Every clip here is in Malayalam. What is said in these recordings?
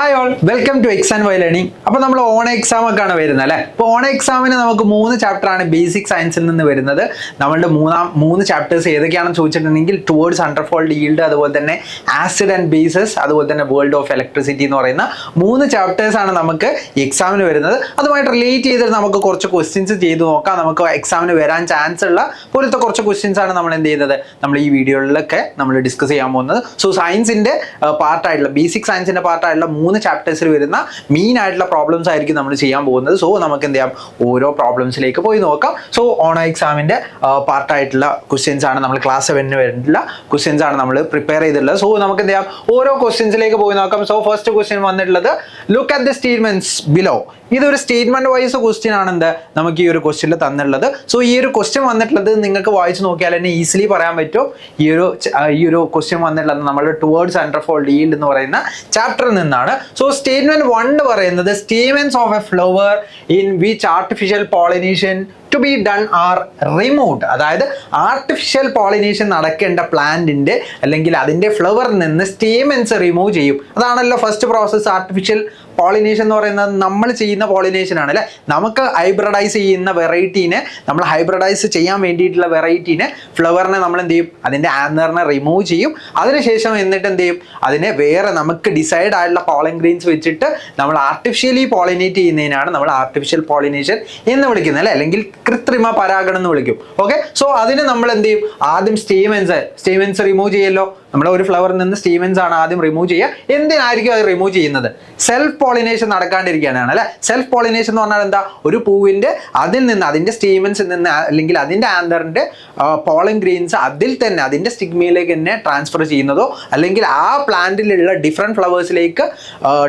Hi all, welcome to X and Y learning. അപ്പോൾ നമ്മൾ ഓൺ എക്സാം ഒക്കെ ആണ് വരുന്നത് അല്ലേ. അപ്പോൾ ഓൺ എക്സാമിന് നമുക്ക് 3 ചാപ്റ്ററാണ് ബേസിക് സയൻസിൽ നിന്ന് വരുന്നത്. നമ്മളുടെ മൂന്ന് ചാപ്റ്റേഴ്സ് ഏതൊക്കെയാണെന്ന് ചോദിച്ചിട്ടുണ്ടെങ്കിൽ ടുവേർഡ്സ് അണ്ടർഫോൾഡ് ഈൽഡ്, അതുപോലെ തന്നെ ആസിഡ് ആൻഡ് ബേസസ്, അതുപോലെ തന്നെ വേൾഡ് ഓഫ് ഇലക്ട്രിസിറ്റി എന്ന് പറയുന്ന 3 ചാപ്റ്റേഴ്സ് ആണ് നമുക്ക് എക്സാമിന് വരുന്നത്. അതുമായിട്ട് റിലേറ്റ് ചെയ്തിട്ട് നമുക്ക് കുറച്ച് ക്വസ്റ്റ്യൻസ് ചെയ്ത് നോക്കാം. നമുക്ക് എക്സാമിന് വരാൻ ചാൻസ് ഉള്ള പോലത്തെ കുറച്ച് ക്വസ്റ്റ്യൻസ് ആണ് നമ്മൾ എന്ത് ചെയ്യുന്നത്, നമ്മൾ ഈ വീഡിയോകളിലൊക്കെ നമ്മൾ ഡിസ്കസ് ചെയ്യാൻ പോകുന്നത്. സോ സയൻസിന്റെ പാർട്ടായിട്ടുള്ള ബേസിക് സയൻസിന്റെ പാർട്ടായിട്ടുള്ള 3 ചാപ്റ്റേഴ്സിൽ വരുന്ന മെയിൻ ആയിട്ടുള്ള പ്രോബ്ലംസ് ആയിരിക്കും നമ്മൾ ചെയ്യാൻ പോകുന്നത്. സോ നമുക്ക് എന്ത് ചെയ്യാം, ഓരോ പ്രോബ്ലംസിലേക്ക് പോയി നോക്കാം. സോ ഓൺ എക്സാമിന്റെ പാർട്ടായിട്ടുള്ള ക്വസ്റ്റ്യൻസ് ആണ് നമ്മൾ ക്ലാസ് 7 വേണ്ടിയുള്ള ക്വസ്റ്റ്യൻസ് ആണ് നമ്മൾ പ്രിപ്പയർ ചെയ്തിട്ടുള്ളത്. സോ നമുക്ക് എന്ത് ചെയ്യാം, ഓരോ ക്വസ്റ്റ്യൻസിലേക്ക് പോയി നോക്കാം. സോ ഫസ്റ്റ് ക്വസ്റ്റ്യൻ വന്നിട്ടുള്ളത് look at the statements below. ഇതൊരു സ്റ്റേറ്റ്മെന്റ് വൈസ് ക്വസ്റ്റ്യൻ ആണ് എന്ത് നമുക്ക് ഈ ഒരു ക്വസ്റ്റ്യനിൽ തന്നിട്ടുള്ളത്. സോ ഈ ഒരു ക്വസ്റ്റ്യൻ വന്നിട്ടുള്ളത് നിങ്ങൾക്ക് വായിച്ച് നോക്കിയാൽ തന്നെ ഈസിലി പറയാൻ പറ്റും. ഈ ഒരു ക്വസ്റ്റ്യൻ വന്നിട്ടുള്ളത് നമ്മുടെ ടുവേർഡ്സ് അണ്ടർഫോൾഡ് ഈൽഡ് എന്ന് പറയുന്ന ചാപ്റ്ററിൽ നിന്നാണ്. സോ സ്റ്റേറ്റ്മെന്റ് 1 പറയുന്നത് stamens of a flower in which artificial pollination to be done are removed. അതായത് ആർട്ടിഫിഷ്യൽ പോളിനേഷൻ നടക്കേണ്ട പ്ലാന്റിന്റെ അല്ലെങ്കിൽ അതിന്റെ ഫ്ലവറിൽ നിന്ന് സ്റ്റേമെന്റ്സ് റിമൂവ് ചെയ്യും. അതാണല്ലോ ഫസ്റ്റ് പ്രോസസ്. ആർട്ടിഫിഷ്യൽ പോളിനേഷൻ എന്ന് പറയുന്നത് നമ്മൾ ചെയ്യുന്ന പോളിനേഷൻ ആണ് അല്ലെ. നമുക്ക് ഹൈബ്രിഡൈസ് ചെയ്യുന്ന വെറൈറ്റീനെ, നമ്മൾ ഹൈബ്രിഡൈസ് ചെയ്യാൻ വേണ്ടിയിട്ടുള്ള വെറൈറ്റീനെ, ഫ്ലവറിനെ നമ്മൾ എന്ത് ചെയ്യും, അതിന്റെ ആന്തറിനെ റിമൂവ് ചെയ്യും. അതിനുശേഷം എന്നിട്ട് എന്ത് ചെയ്യും, അതിനെ വേറെ നമുക്ക് ഡിസൈഡ് ആയിട്ടുള്ള പോളൻ ഗ്രെയിൻസ് വെച്ചിട്ട് നമ്മൾ ആർട്ടിഫിഷ്യലി പോളിനേറ്റ് ചെയ്യുന്നതിനാണ് നമ്മൾ ആർട്ടിഫിഷ്യൽ പോളിനേഷൻ എന്ന് വിളിക്കുന്നത് അല്ലെ, അല്ലെങ്കിൽ കൃത്രിമ പരാഗണം എന്ന് വിളിക്കും. ഓക്കെ, സോ അതിന് നമ്മൾ എന്ത് ചെയ്യും, ആദ്യം സ്റ്റേമെന്റ്സ് റിമൂവ് ചെയ്യല്ലോ. നമ്മുടെ ഒരു ഫ്ലവറിൽ നിന്ന് സ്റ്റേമെന്റ്സ് ആണ് ആദ്യം റിമൂവ് ചെയ്യുക. എന്തിനായിരിക്കും അത് റിമൂവ് ചെയ്യുന്നത്? സെൽഫ് പോളിനേഷൻ നടക്കാണ്ടിരിക്കാനാണ് അല്ലെ. സെൽഫ് പോളിനേഷൻ എന്ന് പറഞ്ഞാൽ എന്താ, ഒരു പൂവിന്റെ അതിൽ നിന്ന്, അതിന്റെ സ്റ്റേമെന്റ്സിൽ നിന്ന് അല്ലെങ്കിൽ അതിന്റെ ആന്തറിന്റെ പോളൻ ഗ്രെയിൻസ് അതിൽ തന്നെ അതിന്റെ സ്റ്റിഗ്മയിലേക്ക് തന്നെ ട്രാൻസ്ഫർ ചെയ്യുന്നതോ അല്ലെങ്കിൽ ആ പ്ലാന്റിലുള്ള ഡിഫറെന്റ് ഫ്ലവേഴ്സിലേക്ക്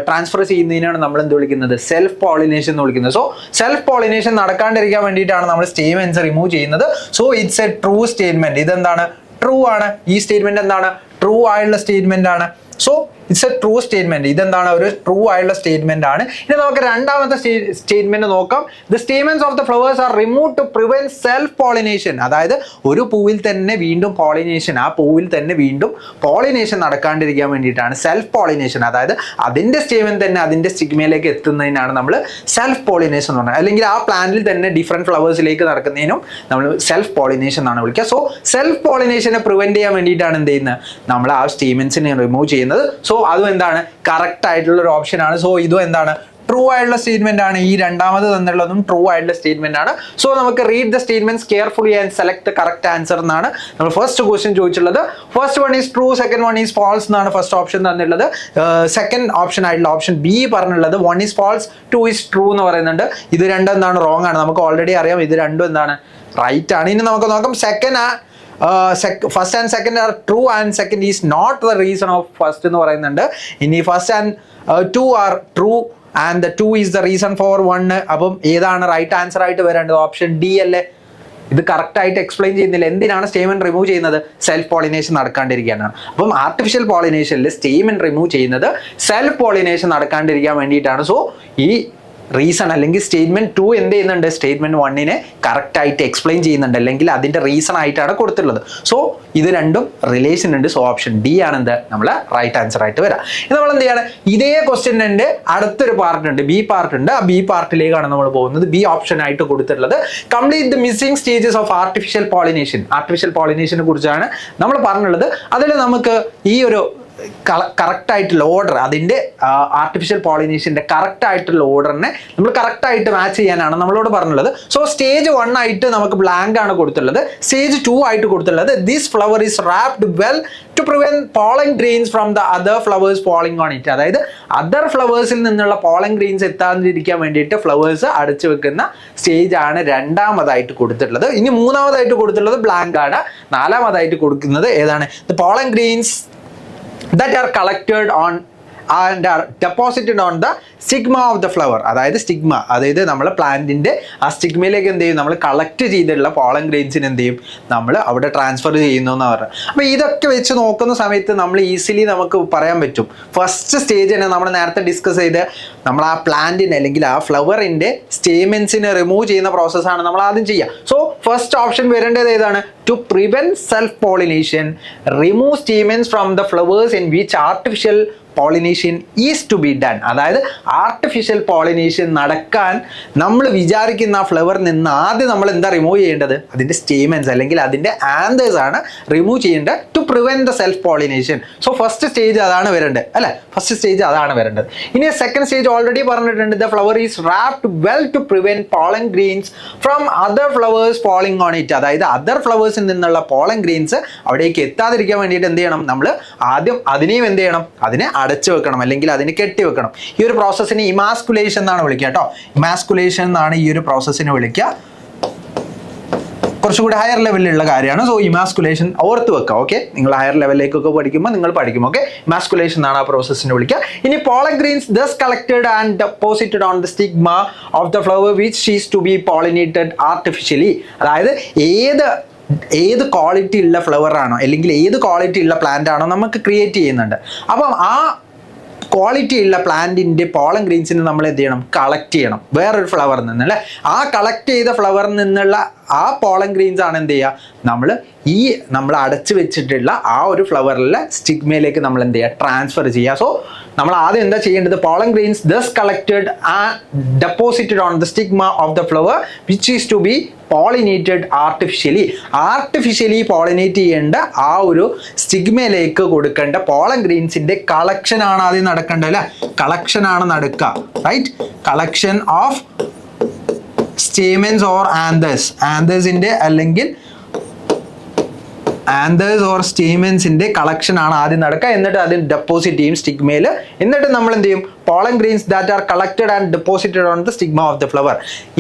ട്രാൻസ്ഫർ ചെയ്യുന്നതിനാണ് നമ്മൾ എന്ത് വിളിക്കുന്നത്, സെൽഫ് പോളിനേഷൻ എന്ന് വിളിക്കുന്നത്. സോ സെൽഫ് പോളിനേഷൻ നടക്കാണ്ടിരിക്കാൻ വേണ്ടിയിട്ടാണ് നമ്മൾ സ്റ്റേമെന്റ്സ് റിമൂവ് ചെയ്യുന്നത്. So it's A true statement. ഇതെന്താണ്, ട്രൂ ആണ്. ഈ സ്റ്റേറ്റ്മെന്റ് എന്താണ്, ട്രൂ ആയുള്ള സ്റ്റേറ്റ്മെന്റ് ആണ്. So it's A true statement. ഇതെന്താണ്, ഒരു ട്രൂ ആയുള്ള സ്റ്റേറ്റ്മെന്റ് ആണ്. ഇനി നമുക്ക് രണ്ടാമത്തെ സ്റ്റേറ്റ്മെന്റ് നോക്കാം. The statements of the flowers are remove to prevent self pollination. അതായത് ഒരു പൂവിൽ തന്നെ വീണ്ടും പോളിനേഷൻ, ആ പൂവിൽ തന്നെ വീണ്ടും പോളിനേഷൻ നടക്കാണ്ടിരിക്കാൻ വേണ്ടിയിട്ടാണ് സെൽഫ് പോളിനേഷൻ. അതായത് അതിന്റെ സ്റ്റേമെന്റ് തന്നെ അതിന്റെ സ്റ്റിഗ്മയിലേക്ക് എത്തുന്നതിനാണ് നമ്മൾ സെൽഫ് പോളിനേഷൻ എന്ന് പറഞ്ഞത്. അല്ലെങ്കിൽ ആ പ്ലാന്റിൽ തന്നെ ഡിഫറെന്റ് ഫ്ലവേഴ്സിലേക്ക് നടക്കുന്നതിനും നമ്മൾ സെൽഫ് പോളിനേഷൻ എന്നാണ് വിളിക്കുക. സോ സെൽഫ് പോളിനേഷനെ പ്രിവെന്റ് ചെയ്യാൻ വേണ്ടിയിട്ടാണ് എന്ത് ചെയ്യുന്നത്, നമ്മൾ ആ സ്റ്റേമെന്റ്സിനെ റിമൂവ് ചെയ്യുന്നത്. സോ അതും എന്താണ്, കറക്റ്റ് ആയിട്ടുള്ള ഒരു ഓപ്ഷൻ ആണ്. സോ ഇതും എന്താണ്, ട്രൂ ആയിട്ടുള്ള സ്റ്റേറ്റ്മെന്റ് ആണ്. ഈ രണ്ടാമത് തന്നുള്ളതും ട്രൂ ആയിട്ടുള്ള സ്റ്റേറ്റ്മെന്റ് ആണ്. സോ നമുക്ക് read the statements carefully and select the correct answer എന്നാണ് നമ്മൾ ഫസ്റ്റ് ക്വസ്റ്റ്യൻ ചോദിച്ചിട്ടുള്ളത്. First one is true, second one is false എന്നാണ് ഫസ്റ്റ് ഓപ്ഷൻ തന്നിട്ടുള്ളത്. സെക്കൻഡ് ഓപ്ഷൻ ആയിട്ടുള്ള ഓപ്ഷൻ ബി പറഞ്ഞുള്ളത് 1 ഈസ് ഫാൾസ് 2 ഈസ് ട്രൂ എന്ന് പറയുന്നുണ്ട്. ഇത് രണ്ടും എന്താണ്, റോങ് ആണ്. നമുക്ക് ഓൾറെഡി അറിയാം ഇത് രണ്ടും എന്താണ്, റൈറ്റ് ആണ്. ഇനി നമുക്ക് നോക്കാം first and second are true and second is not the reason of first എന്ന് പറയുന്നുണ്ട്. ഇനി first and 2 are true and the 2 is the reason for 1. അപ്പം ഏതാണ് റൈറ്റ് ആൻസർ ആയിട്ട് വരേണ്ടത്? ഓപ്ഷൻ ഡി അല്ലേ. ഇത് കറക്റ്റ് ആയിട്ട് എക്സ്പ്ലെയിൻ ചെയ്യുന്നില്ല. എന്തിനാണ് സ്റ്റേമെന്റ് റിമൂവ് ചെയ്യുന്നത്? സെൽഫ് പോളിനേഷൻ നടക്കാണ്ടിരിക്കാനാണ്. അപ്പം ആർട്ടിഫിഷ്യൽ പോളിനേഷനിൽ സ്റ്റേമെന്റ് റിമൂവ് ചെയ്യുന്നത് സെൽഫ് പോളിനേഷൻ നടക്കാണ്ടിരിക്കാൻ വേണ്ടിയിട്ടാണ്. സോ ഈ റീസൺ അല്ലെങ്കിൽ സ്റ്റേറ്റ്മെന്റ് 2 എന്ത് ചെയ്യുന്നുണ്ട്, സ്റ്റേറ്റ്മെന്റ് 1നെ കറക്റ്റ് ആയിട്ട് എക്സ്പ്ലെയിൻ ചെയ്യുന്നുണ്ട്, അല്ലെങ്കിൽ അതിന്റെ റീസൺ ആയിട്ടാണ് കൊടുത്തിട്ടുള്ളത്. സോ ഇത് രണ്ടും റിലേഷൻ ഉണ്ട്. സോ ഓപ്ഷൻ ഡി ആണ് എന്ത്, നമ്മളെ റൈറ്റ് ആൻസർ ആയിട്ട് വരാം. ഇത് നമ്മൾ എന്ത് ചെയ്യാണ്, ഇതേ ക്വസ്റ്റ്യൻ്റെ അടുത്തൊരു പാർട്ട് ഉണ്ട്, ബി പാർട്ട് ഉണ്ട്. ആ ബി പാർട്ടിലേക്കാണ് നമ്മൾ പോകുന്നത്. ബി ഓപ്ഷൻ ആയിട്ട് കൊടുത്തിട്ടുള്ളത് complete the missing stages of artificial pollination. Artificial പോളിനേഷനെ കുറിച്ചാണ് നമ്മൾ പറഞ്ഞുള്ളത്. അതിൽ നമുക്ക് ഈ ഒരു കറക്റ്റ് ആയിട്ടുള്ള ഓർഡർ, അതിന്റെ ആർട്ടിഫിഷ്യൽ പോളിനേഷന്റെ കറക്റ്റ് ആയിട്ടുള്ള ഓർഡറിനെ നമ്മൾ കറക്റ്റ് ആയിട്ട് മാച്ച് ചെയ്യാനാണ് നമ്മളോട് പറഞ്ഞുള്ളത്. സോ സ്റ്റേജ് 1 ആയിട്ട് നമുക്ക് ബ്ലാങ്ക് ആണ് കൊടുത്തുള്ളത്. സ്റ്റേജ് 2 ആയിട്ട് കൊടുത്തുള്ളത് this flower is wrapped well to prevent pollen grains from the other flowers falling on it. അതായത് അതർ ഫ്ലവേഴ്സിൽ നിന്നുള്ള പോളൻ ഗ്രെയിൻസ് എത്താതിരിക്കാൻ വേണ്ടിയിട്ട് ഫ്ലവേഴ്സ് അടച്ചു വെക്കുന്ന സ്റ്റേജ് ആണ് രണ്ടാമതായിട്ട് കൊടുത്തിട്ടുള്ളത്. ഇനി മൂന്നാമതായിട്ട് കൊടുത്തിട്ടുള്ളത് ബ്ലാങ്ക് ആണ്. നാലാമതായിട്ട് കൊടുക്കുന്നത് ഏതാണ്, the pollen grains that are collected on and are deposited on the stigma of the flower. അതായത് സ്റ്റിഗ്മ, അതായത് നമ്മൾ പ്ലാന്റിന്റെ ആ സ്റ്റിഗ്മയിലേക്ക് എന്ത് ചെയ്യും, നമ്മൾ കളക്ട് ചെയ്തിട്ടുള്ള പോളൻ ഗ്രെയിൻസിന് എന്ത് ചെയ്യും, നമ്മൾ അവിടെ ട്രാൻസ്ഫർ ചെയ്യുന്നു എന്ന് പറഞ്ഞത്. അപ്പോൾ ഇതൊക്കെ വെച്ച് നോക്കുന്ന സമയത്ത് നമ്മൾ ഈസിലി നമുക്ക് പറയാൻ പറ്റും. ഫസ്റ്റ് സ്റ്റേജ് തന്നെ നമ്മൾ നേരത്തെ ഡിസ്കസ് ചെയ്ത് നമ്മൾ ആ പ്ലാന്റിനെ അല്ലെങ്കിൽ ആ ഫ്ലവറിന്റെ സ്റ്റേമെന്റ്സിനെ റിമൂവ് ചെയ്യുന്ന പ്രോസസ്സാണ് നമ്മൾ ആദ്യം ചെയ്യുക. സോ ഫസ്റ്റ് ഓപ്ഷൻ വരേണ്ടത് ഏതാണ്, to prevent self pollination remove stamens from the flowers in which artificial pollination is to be done, അതായത് ആർട്ടിഫിഷ്യൽ പോളിനേഷൻ നടക്കാൻ നമ്മൾ വിചാരിക്കുന്ന ആ ഫ്ലവറിൽ നിന്ന് ആദ്യം നമ്മൾ എന്താ റിമൂവ് ചെയ്യേണ്ടത്? അതിൻ്റെ സ്റ്റേമൻസ് അല്ലെങ്കിൽ അതിൻ്റെ ആന്തേഴ്സ് ആണ് റിമൂവ് ചെയ്യേണ്ടത് to prevent the self pollination. So first stage അതാണ് വരേണ്ടത് അല്ലേ, ഫസ്റ്റ് സ്റ്റേജ് അതാണ് വരേണ്ടത്. ഇനി സെക്കൻഡ് സ്റ്റേജ് ഓൾറെഡി പറഞ്ഞിട്ടുണ്ട്, the flower is wrapped well to prevent pollen grains from other flowers falling on it, അതായത് അതർ ഫ്ലവേഴ്സിൽ നിന്നുള്ള പോളൻ ഗ്രെയിൻസ് അവിടേക്ക് എത്താതിരിക്കാൻ വേണ്ടിയിട്ട് എന്ത് ചെയ്യണം? നമ്മൾ ആദ്യം അതിനെയും എന്ത് ചെയ്യണം? അതിനെ അടച്ചു വെക്കണം അല്ലെങ്കിൽ അതിനെ കെട്ടി വെക്കണം. ഈ ഒരു പ്രോസസ്സിനെ ഇമാസ്കുലേഷൻ എന്നാണ് വിളിക്കുക കേട്ടോ. ഇമാസ്കുലേഷൻ എന്നാണ് ഈ ഒരു പ്രോസസ്സിനെ വിളിക്കുക. കുറച്ചുകൂടി ഹയർ ലെവലിലുള്ള കാര്യമാണ്. സോ ഇമാസ്കുലേഷൻ ഓർത്ത് വെക്കുക. ഓക്കെ, നിങ്ങൾ ഹയർ ലെവലിലേക്കൊക്കെ പഠിക്കുമ്പോൾ നിങ്ങൾ പഠിക്കും. ഓക്കെ, ഇമാസ്കുലേഷൻ എന്നാണ് ആ പ്രോസസ്സിനെ വിളിക്കുക. ഇനി pollen grains thus collected and deposited on the stigma of the flower which is to be pollinated artificially, അതായത് ഏത് ക്വാളിറ്റി ഉള്ള ഫ്ലവർ ആണോ അല്ലെങ്കിൽ ഏത് ക്വാളിറ്റി ഉള്ള പ്ലാന്റ് ആണോ നമുക്ക് ക്രിയേറ്റ് ചെയ്യുന്നുണ്ട്. അപ്പം ആ ക്വാളിറ്റി ഉള്ള പ്ലാന്റിൻ്റെ പോളൻ ഗ്രെയിൻസിന് നമ്മൾ എന്ത് ചെയ്യണം? കളക്ട് ചെയ്യണം വേറൊരു ഫ്ലവറിൽ നിന്ന് അല്ലേ. ആ കളക്ട് ചെയ്ത ഫ്ലവറിൽ നിന്നുള്ള ആ പോളൻ ഗ്രെയിൻസ് ആണ് എന്ത് ചെയ്യുക? നമ്മൾ അടച്ചു വെച്ചിട്ടുള്ള ആ ഒരു ഫ്ലവറിലെ സ്റ്റിഗ്മയിലേക്ക് നമ്മൾ എന്ത് ചെയ്യുക? ട്രാൻസ്ഫർ ചെയ്യുക. സോ നമ്മൾ ആദ്യം എന്താ ചെയ്യേണ്ടത്? Pollen grains thus collected and deposited on the stigma of the flower which is to be pollinated artificially pollinate ചെയ്യേണ്ട ആ ഒരു സ്റ്റിഗ്മയിലേക്ക് കൊടുക്കേണ്ട പോളൻ ഗ്രെയിൻസിന്റെ കളക്ഷൻ ആണ് ആദ്യം നടക്കേണ്ടത് അല്ലെ. കളക്ഷൻ ആണ് നടക്കുക, right? Collection of stamens or ആന്തേഴ്സിന്റെ അല്ലെങ്കിൽ ആന്തേഴ്സ് ഓർ സ്റ്റേമൻസിന്റെ കളക്ഷൻ ആണ് ആദ്യം നടക്കുക. എന്നിട്ട് അതിൽ ഡെപ്പോസിറ്റ് ചെയ്യും സ്റ്റിഗ്മയിൽ. എന്നിട്ട് നമ്മൾ എന്ത് ചെയ്യും? Pollen grains that are collected and deposited on the stigma of the flower.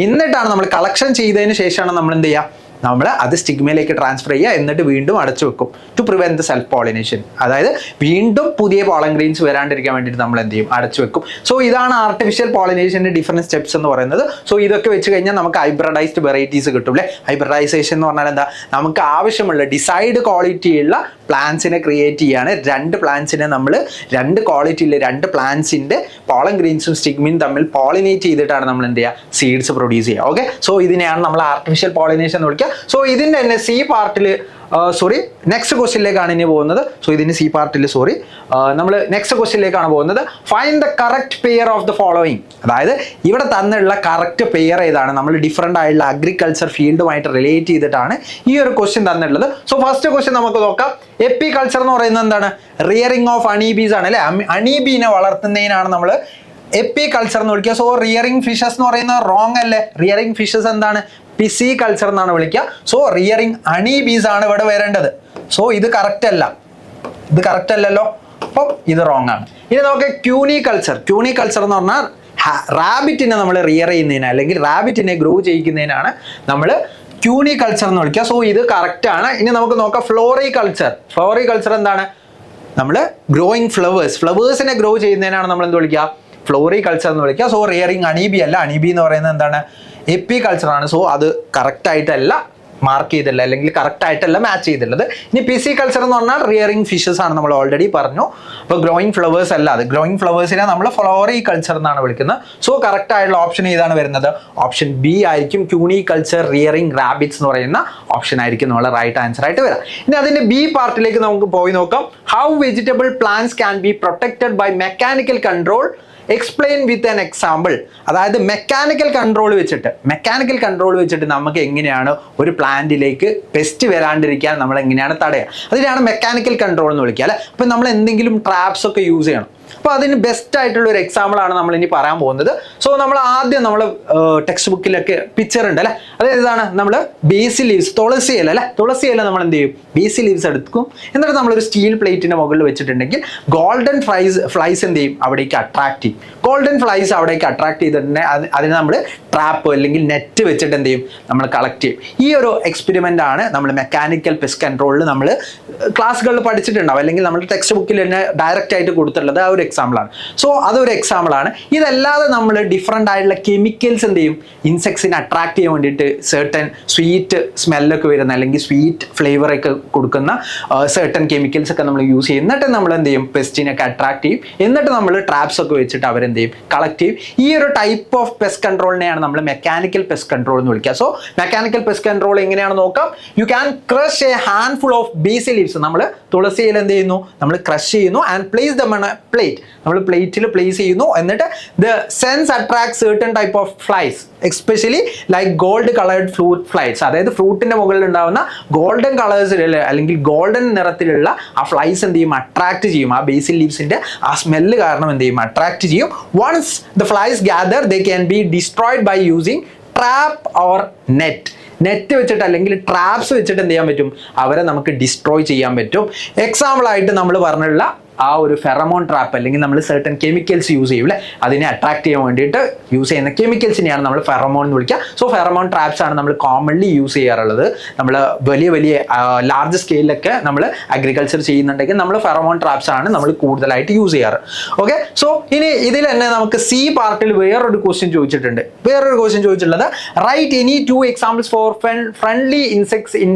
എന്നിട്ടാണ് നമ്മൾ കളക്ഷൻ ചെയ്തതിന് ശേഷമാണ് നമ്മൾ എന്ത് ചെയ്യുക? നമ്മൾ അത് സ്റ്റിഗ്മയിലേക്ക് ട്രാൻസ്ഫർ ചെയ്യുക. എന്നിട്ട് വീണ്ടും അടച്ചു വെക്കും to prevent the self pollination. അതായത് വീണ്ടും പുതിയ പോളൻ ഗ്രെയിൻസ് വരാണ്ടിരിക്കാൻ വേണ്ടിയിട്ട് നമ്മൾ എന്ത് ചെയ്യും? അടച്ചു വെക്കും. സോ ഇതാണ് ആർട്ടിഫിഷ്യൽ പോളിനേഷൻ്റെ ഡിഫറെൻറ്റ് സ്റ്റെപ്സ് എന്ന് പറയുന്നത്. സോ ഇതൊക്കെ വെച്ച് കഴിഞ്ഞാൽ നമുക്ക് ഹൈബ്രിഡൈസ്ഡ് വെറൈറ്റീസ് കിട്ടും അല്ലേ. ഹൈബ്രിഡൈസേഷൻ എന്ന് പറഞ്ഞാൽ എന്താ? നമുക്ക് ആവശ്യമുള്ള ഡിസൈഡ് ക്വാളിറ്റിയുള്ള പ്ലാന്റ്സിനെ ക്രിയേറ്റ് ചെയ്യാണ്. രണ്ട് പ്ലാന്റ്സിനെ നമ്മൾ രണ്ട് ക്വാളിറ്റിയുള്ള രണ്ട് പ്ലാന്റ്സിൻ്റെ പോളൻ ഗ്രെയിൻസും സ്റ്റിഗ്മയും തമ്മിൽ പോളിനേറ്റ് ചെയ്തിട്ടാണ് നമ്മൾ എന്ത് ചെയ്യുക? സീഡ്സ് പ്രൊഡ്യൂസ് ചെയ്യുക. ഓക്കെ, സോ ഇതിനെയാണ് നമ്മൾ ആർട്ടിഫിഷ്യൽ പോളിനേഷൻ എന്ന് വിളിക്കുക. സോ ഇതിൻ്റെ തന്നെ സി പാർട്ടിൽ നെക്സ്റ്റ് ക്വസ്റ്റ്യനിലേക്കാണ് ഇനി പോകുന്നത്. സോ ഇതിന് സി പാർട്ടിൽ നമ്മൾ നെക്സ്റ്റ് ക്വസ്റ്റ്യനിലേക്കാണ് പോകുന്നത്. Find the correct pair of the following, അതായത് ഇവിടെ തന്നുള്ള കറക്റ്റ് പെയർ ഏതാണ്? നമ്മൾ ഡിഫറെൻ്റ് ആയിട്ടുള്ള അഗ്രികൾച്ചർ ഫീൽഡുമായിട്ട് റിലേറ്റ് ചെയ്തിട്ടാണ് ഈ ഒരു ക്വസ്റ്റ്യൻ തന്നിട്ടുള്ളത്. സോ ഫസ്റ്റ് ക്വസ്റ്റ്യൻ നമുക്ക് നോക്കാം. എപ്പി കൾച്ചർ എന്ന് പറയുന്നത് എന്താണ്? റിയറിംഗ് ഓഫ് അണീബീസ് ആണ് അല്ലെ. അണീബീനെ വളർത്തുന്നതിനാണ് നമ്മൾ എപ്പി കൾച്ചർ എന്ന് വിളിക്കുക. സോ റിയറിംഗ് ഫിഷസ് എന്ന് പറയുന്നത് റോങ് അല്ലേ. റിയറിംഗ് ഫിഷസ് എന്താണ്? പിസി കൾച്ചർ എന്നാണ് വിളിക്കുക. സോ റിയറിംഗ് ഹണിബീസ് ആണ് ഇവിടെ വരേണ്ടത്. സോ ഇത് കറക്റ്റ് അല്ല, ഇത് കറക്റ്റ് അല്ലല്ലോ, അപ്പം ഇത് റോങ് ആണ്. ഇനി നമുക്ക് ക്യൂനി കൾച്ചർ എന്ന് പറഞ്ഞാൽ റാബിറ്റിനെ നമ്മൾ റിയർ ചെയ്യുന്നതിന് അല്ലെങ്കിൽ റാബിറ്റിനെ ഗ്രോ ചെയ്യിക്കുന്നതിനാണ് നമ്മൾ ക്യൂനി കൾച്ചർ എന്ന് വിളിക്കുക. സോ ഇത് കറക്റ്റ് ആണ്. ഇനി നമുക്ക് നോക്കാം ഫ്ലോറി കൾച്ചർ എന്താണ്? നമ്മൾ ഗ്രോയിങ് ഫ്ലവേഴ്സിനെ ഗ്രോ ചെയ്യുന്നതിനാണ് നമ്മൾ എന്ത് വിളിക്കുക? ഫ്ലോറി കൾച്ചർ എന്ന് വിളിക്കുക. സോ റിയറിംഗ് അണീബി അല്ല. അണീബി എന്ന് പറയുന്നത് എന്താണ്? എപ്പി കൾച്ചറാണ്. സോ അത് കറക്റ്റ് ആയിട്ടല്ല മാർക്ക് ചെയ്തില്ല അല്ലെങ്കിൽ കറക്റ്റ് ആയിട്ടല്ല മാച്ച് ചെയ്തിട്ടുള്ളത്. ഇനി പി സി കൾച്ചർ എന്ന് പറഞ്ഞാൽ റിയറിംഗ് ഫിഷസ് ആണ്, നമ്മൾ ഓൾറെഡി പറഞ്ഞു. അപ്പോൾ ഗ്രോയിങ് ഫ്ലവേഴ്സ് അല്ല, അത് ഗ്രോയിങ് ഫ്ലവേഴ്സിനെ നമ്മൾ ഫ്ലോറി കൾച്ചർ എന്നാണ് വിളിക്കുന്നത്. സോ കറക്റ്റ് ആയിട്ടുള്ള ഓപ്ഷൻ ഏതാണ് വരുന്നത്? ഓപ്ഷൻ ബി ആയിരിക്കും. ക്യൂനി കൾച്ചർ റിയറിംഗ് റാബിറ്റ്സ് എന്ന് പറയുന്ന ഓപ്ഷൻ ആയിരിക്കും നമ്മളെ റൈറ്റ് ആൻസർ ആയിട്ട് വരാം. ഇനി അതിന്റെ ബി പാർട്ടിലേക്ക് നമുക്ക് പോയി നോക്കാം. How vegetable plants can be protected by mechanical control, explain with an example. അതായത് മെക്കാനിക്കൽ കൺട്രോൾ വെച്ചിട്ട് നമുക്ക് എങ്ങനെയാണ് ഒരു പ്ലാന്റിലേക്ക് പെസ്റ്റ് വരാണ്ടിരിക്കാൻ നമ്മൾ എങ്ങനെയാണ് തടയുക? അതിനാണ് മെക്കാനിക്കൽ കൺട്രോൾ എന്ന് വിളിക്കുക അല്ലെ. അപ്പം നമ്മൾ എന്തെങ്കിലും ട്രാപ്സ് ഒക്കെ യൂസ് ചെയ്യണം. അപ്പോൾ അതിന് ബെസ്റ്റ് ആയിട്ടുള്ള ഒരു എക്സാമ്പിൾ ആണ് നമ്മൾ ഇനി പറയാൻ പോകുന്നത്. സോ നമ്മൾ ആദ്യം ടെക്സ്റ്റ് ബുക്കിലൊക്കെ പിക്ചർ ഉണ്ട് അല്ലെ. അതായത് ഇതാണ് നമ്മൾ ബേസിൽ ലീവ്സ്, തുളസി ഇല നമ്മൾ എന്ത് ചെയ്യും? ബേസിൽ ലീവ്സ് എടുക്കും. എന്നിട്ട് നമ്മളൊരു സ്റ്റീൽ പ്ലേറ്റിന്റെ മുകളിൽ വെച്ചിട്ടുണ്ടെങ്കിൽ ഗോൾഡൻ ഫ്ലൈസ് എന്ത് ചെയ്യും? അവിടേക്ക് അട്രാക്ട് ചെയ്യും. ഗോൾഡൻ ഫ്ലൈസ് അവിടേക്ക് അട്രാക്ട് ചെയ്തിട്ടുണ്ടെങ്കിൽ അതിന് നമ്മൾ ട്രാപ്പ് അല്ലെങ്കിൽ നെറ്റ് വെച്ചിട്ട് എന്ത് ചെയ്യും? നമ്മൾ കളക്ട് ചെയ്യും. ഈ ഒരു എക്സ്പെരിമെന്റ് ആണ് നമ്മൾ മെക്കാനിക്കൽ പെസ്റ്റ് കൺട്രോളിൽ നമ്മൾ ക്ലാസ്സുകളിൽ പഠിച്ചിട്ടുണ്ടാവും അല്ലെങ്കിൽ നമ്മുടെ ടെക്സ്റ്റ് ബുക്കിൽ തന്നെ ഡയറക്റ്റ് ആയിട്ട് കൊടുത്തിട്ടുള്ളത് ആ ഒരു എക്സാമ്പിൾ ആണ്. സോ അതൊരു എക്സാമ്പിൾ ആണ്. ഇതല്ലാതെ നമ്മൾ ഡിഫറെൻ്റ് ആയിട്ടുള്ള കെമിക്കൽസ് എന്ത് ചെയ്യും? ഇൻസെക്ട്സിനെ അട്രാക്ട് ചെയ്യാൻ വേണ്ടിയിട്ട് സെർട്ടൻ സ്വീറ്റ് സ്മെല്ലൊക്കെ വരുന്ന അല്ലെങ്കിൽ സ്വീറ്റ് ഫ്ലേവറൊക്കെ കൊടുക്കുന്ന സെർട്ടൻ കെമിക്കൽസ് ഒക്കെ നമ്മൾ യൂസ് ചെയ്യും. എന്നിട്ട് നമ്മൾ എന്ത് ചെയ്യും? പെസ്റ്റിനൊക്കെ അട്രാക്ട് ചെയ്യും. എന്നിട്ട് നമ്മൾ ട്രാപ്സ് ഒക്കെ വെച്ചിട്ട് അവരെന്ത് ചെയ്യും? കളക്ട് ചെയ്യും. ഈ ഒരു ടൈപ്പ് ഓഫ് പെസ്റ്റ് കൺട്രോളിനെയാണ് നമ്മൾ മെക്കാനിക്കൽ പെസ്റ്റ് കൺട്രോൾ എന്ന് വിളിക്കുക. സോ മെക്കാനിക്കൽ പെസ്റ്റ് കൺട്രോൾ എങ്ങനെയാണ് നോക്കാം. You can crush A handful of Basil leaves. നമ്മൾ തുളസിയിൽ എന്ത് ചെയ്യുന്നു? നമ്മൾ ക്രഷ് ചെയ്യുന്നു and place them on A plate. Plate, നമ്മൾ പ്ലേറ്റിൽ പ്ലേസ് ചെയ്യുന്നു, എന്നിട്ട് the sense attract certain type of flies, especially like gold coloured fruit flies, അതായത് ഫ്രൂട്ടിന്റെ മുകളിൽ ഉണ്ടാവുന്ന ഗോൾഡൻ കളേഴ്സിലുള്ള അല്ലെങ്കിൽ ഗോൾഡൻ നിറത്തിലുള്ള ആ ഫ്ലൈസ് എന്ത് ചെയ്യും, അട്രാക്ട് ചെയ്യും. ആ ബേസിൽ ലീവ്സിന്റെ ആ സ്മെല്ല് കാരണം എന്ത് ചെയ്യും, അട്രാക്ട് ചെയ്യും. Once the flies gather they can be destroyed by using trap or net വെച്ചിട്ട് അല്ലെങ്കിൽ ട്രാപ്സ് വെച്ചിട്ട് എന്ത് ചെയ്യാൻ പറ്റും, അവരെ നമുക്ക് ഡിസ്ട്രോയ് ചെയ്യാൻ പറ്റും. എക്സാമ്പിൾ ആയിട്ട് നമ്മൾ പറഞ്ഞുള്ള ആ ഒരു ഫെറമോൺ ട്രാപ്പ്, അല്ലെങ്കിൽ നമ്മൾ സർട്ടൻ കെമിക്കൽസ് യൂസ് ചെയ്യും അല്ലേ, അതിനെ അട്രാക്ട് ചെയ്യാൻ വേണ്ടിയിട്ട് യൂസ് ചെയ്യുന്ന കെമിക്കൽസിനെയാണ് നമ്മൾ ഫെറമോൺ എന്ന് വിളിക്കുക. സോ ഫെറമോൺ ട്രാപ്സ് ആണ് നമ്മൾ കോമൺലി യൂസ് ചെയ്യാറുള്ളത്. നമ്മൾ വലിയ ലാർജ് സ്കെയിലൊക്കെ നമ്മൾ അഗ്രികൾച്ചർ ചെയ്യുന്നുണ്ടെങ്കിൽ നമ്മൾ ഫെറമോൺ ട്രാപ്സ് ആണ് നമ്മൾ കൂടുതലായിട്ട് യൂസ് ചെയ്യാറ്. ഓക്കെ, സോ ഇനി ഇതിൽ തന്നെ നമുക്ക് സി പാർട്ടിൽ വേറൊരു ക്വസ്റ്റ്യൻ ചോദിച്ചിട്ടുള്ളത് write any 2 examples for friendly insects in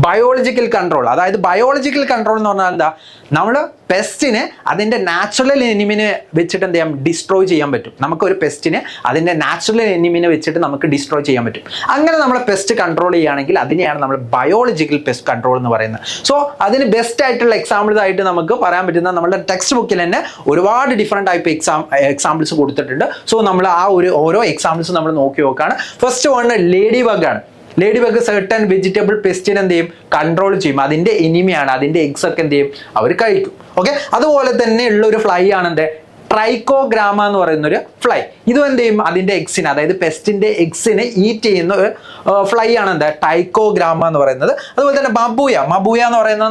biological control. അതായത് ബയോളജിക്കൽ കൺട്രോൾ എന്ന് പറഞ്ഞാൽ എന്താ, നമ്മൾ പെസ്റ്റിനെ അതിൻ്റെ നാച്ചുറൽ എനിമിനെ വെച്ചിട്ട് എന്ത് ചെയ്യാം, ഡിസ്ട്രോയ് ചെയ്യാൻ പറ്റും. നമുക്കൊരു പെസ്റ്റിനെ അതിൻ്റെ നാച്ചുറൽ എനിമിനെ വെച്ചിട്ട് നമുക്ക് ഡിസ്ട്രോയ് ചെയ്യാൻ പറ്റും. അങ്ങനെ നമ്മൾ പെസ്റ്റ് കൺട്രോൾ ചെയ്യുകയാണെങ്കിൽ അതിനെയാണ് നമ്മൾ ബയോളജിക്കൽ പെസ്റ്റ് കൺട്രോൾ എന്ന് പറയുന്നത്. സോ അതിന് ബെസ്റ്റ് ആയിട്ടുള്ള എക്സാമ്പിൾസ് ആയിട്ട് നമുക്ക് പറയാൻ പറ്റുന്ന നമ്മുടെ ടെക്സ്റ്റ് ബുക്കിൽ തന്നെ ഒരുപാട് ഡിഫറെൻറ്റ് ടൈപ്പ് എക്സാമ്പിൾസ് കൊടുത്തിട്ടുണ്ട്. സോ നമ്മൾ ആ ഓരോ എക്സാമ്പിൾസ് നമ്മൾ നോക്കി നോക്കുകയാണ്. ഫസ്റ്റ് വൺ ലേഡി ബഗ് ആണ്. ലേഡി ബഗ് സർട്ടൻ വെജിറ്റബിൾ പെസ്റ്റിനെ എന്ത് ചെയ്യും, കൺട്രോൾ ചെയ്യും. അതിന്റെ എനിമിയാണ്, അതിന്റെ എഗ്സ് ഒക്കെ എന്ത് ചെയ്യും, അവർ കഴിക്കും. ഓക്കെ, അതുപോലെ തന്നെ ഉള്ള ഒരു ഫ്ലൈ ആണ് എന്ത്, ട്രൈക്കോഗ്രാമ എന്ന് പറയുന്ന ഒരു ഫ്ലൈ. ഇതും എന്ത് ചെയ്യും, അതിന്റെ എഗ്സിനെ, അതായത് പെസ്റ്റിന്റെ എഗ്സിനെ ഈറ്റ് ചെയ്യുന്ന ഒരു ഫ്ലൈ ആണ് എന്ത്, ട്രൈക്കോഗ്രാമ എന്ന് പറയുന്നത്. അതുപോലെ തന്നെ മബൂയ എന്ന് പറയുന്നത്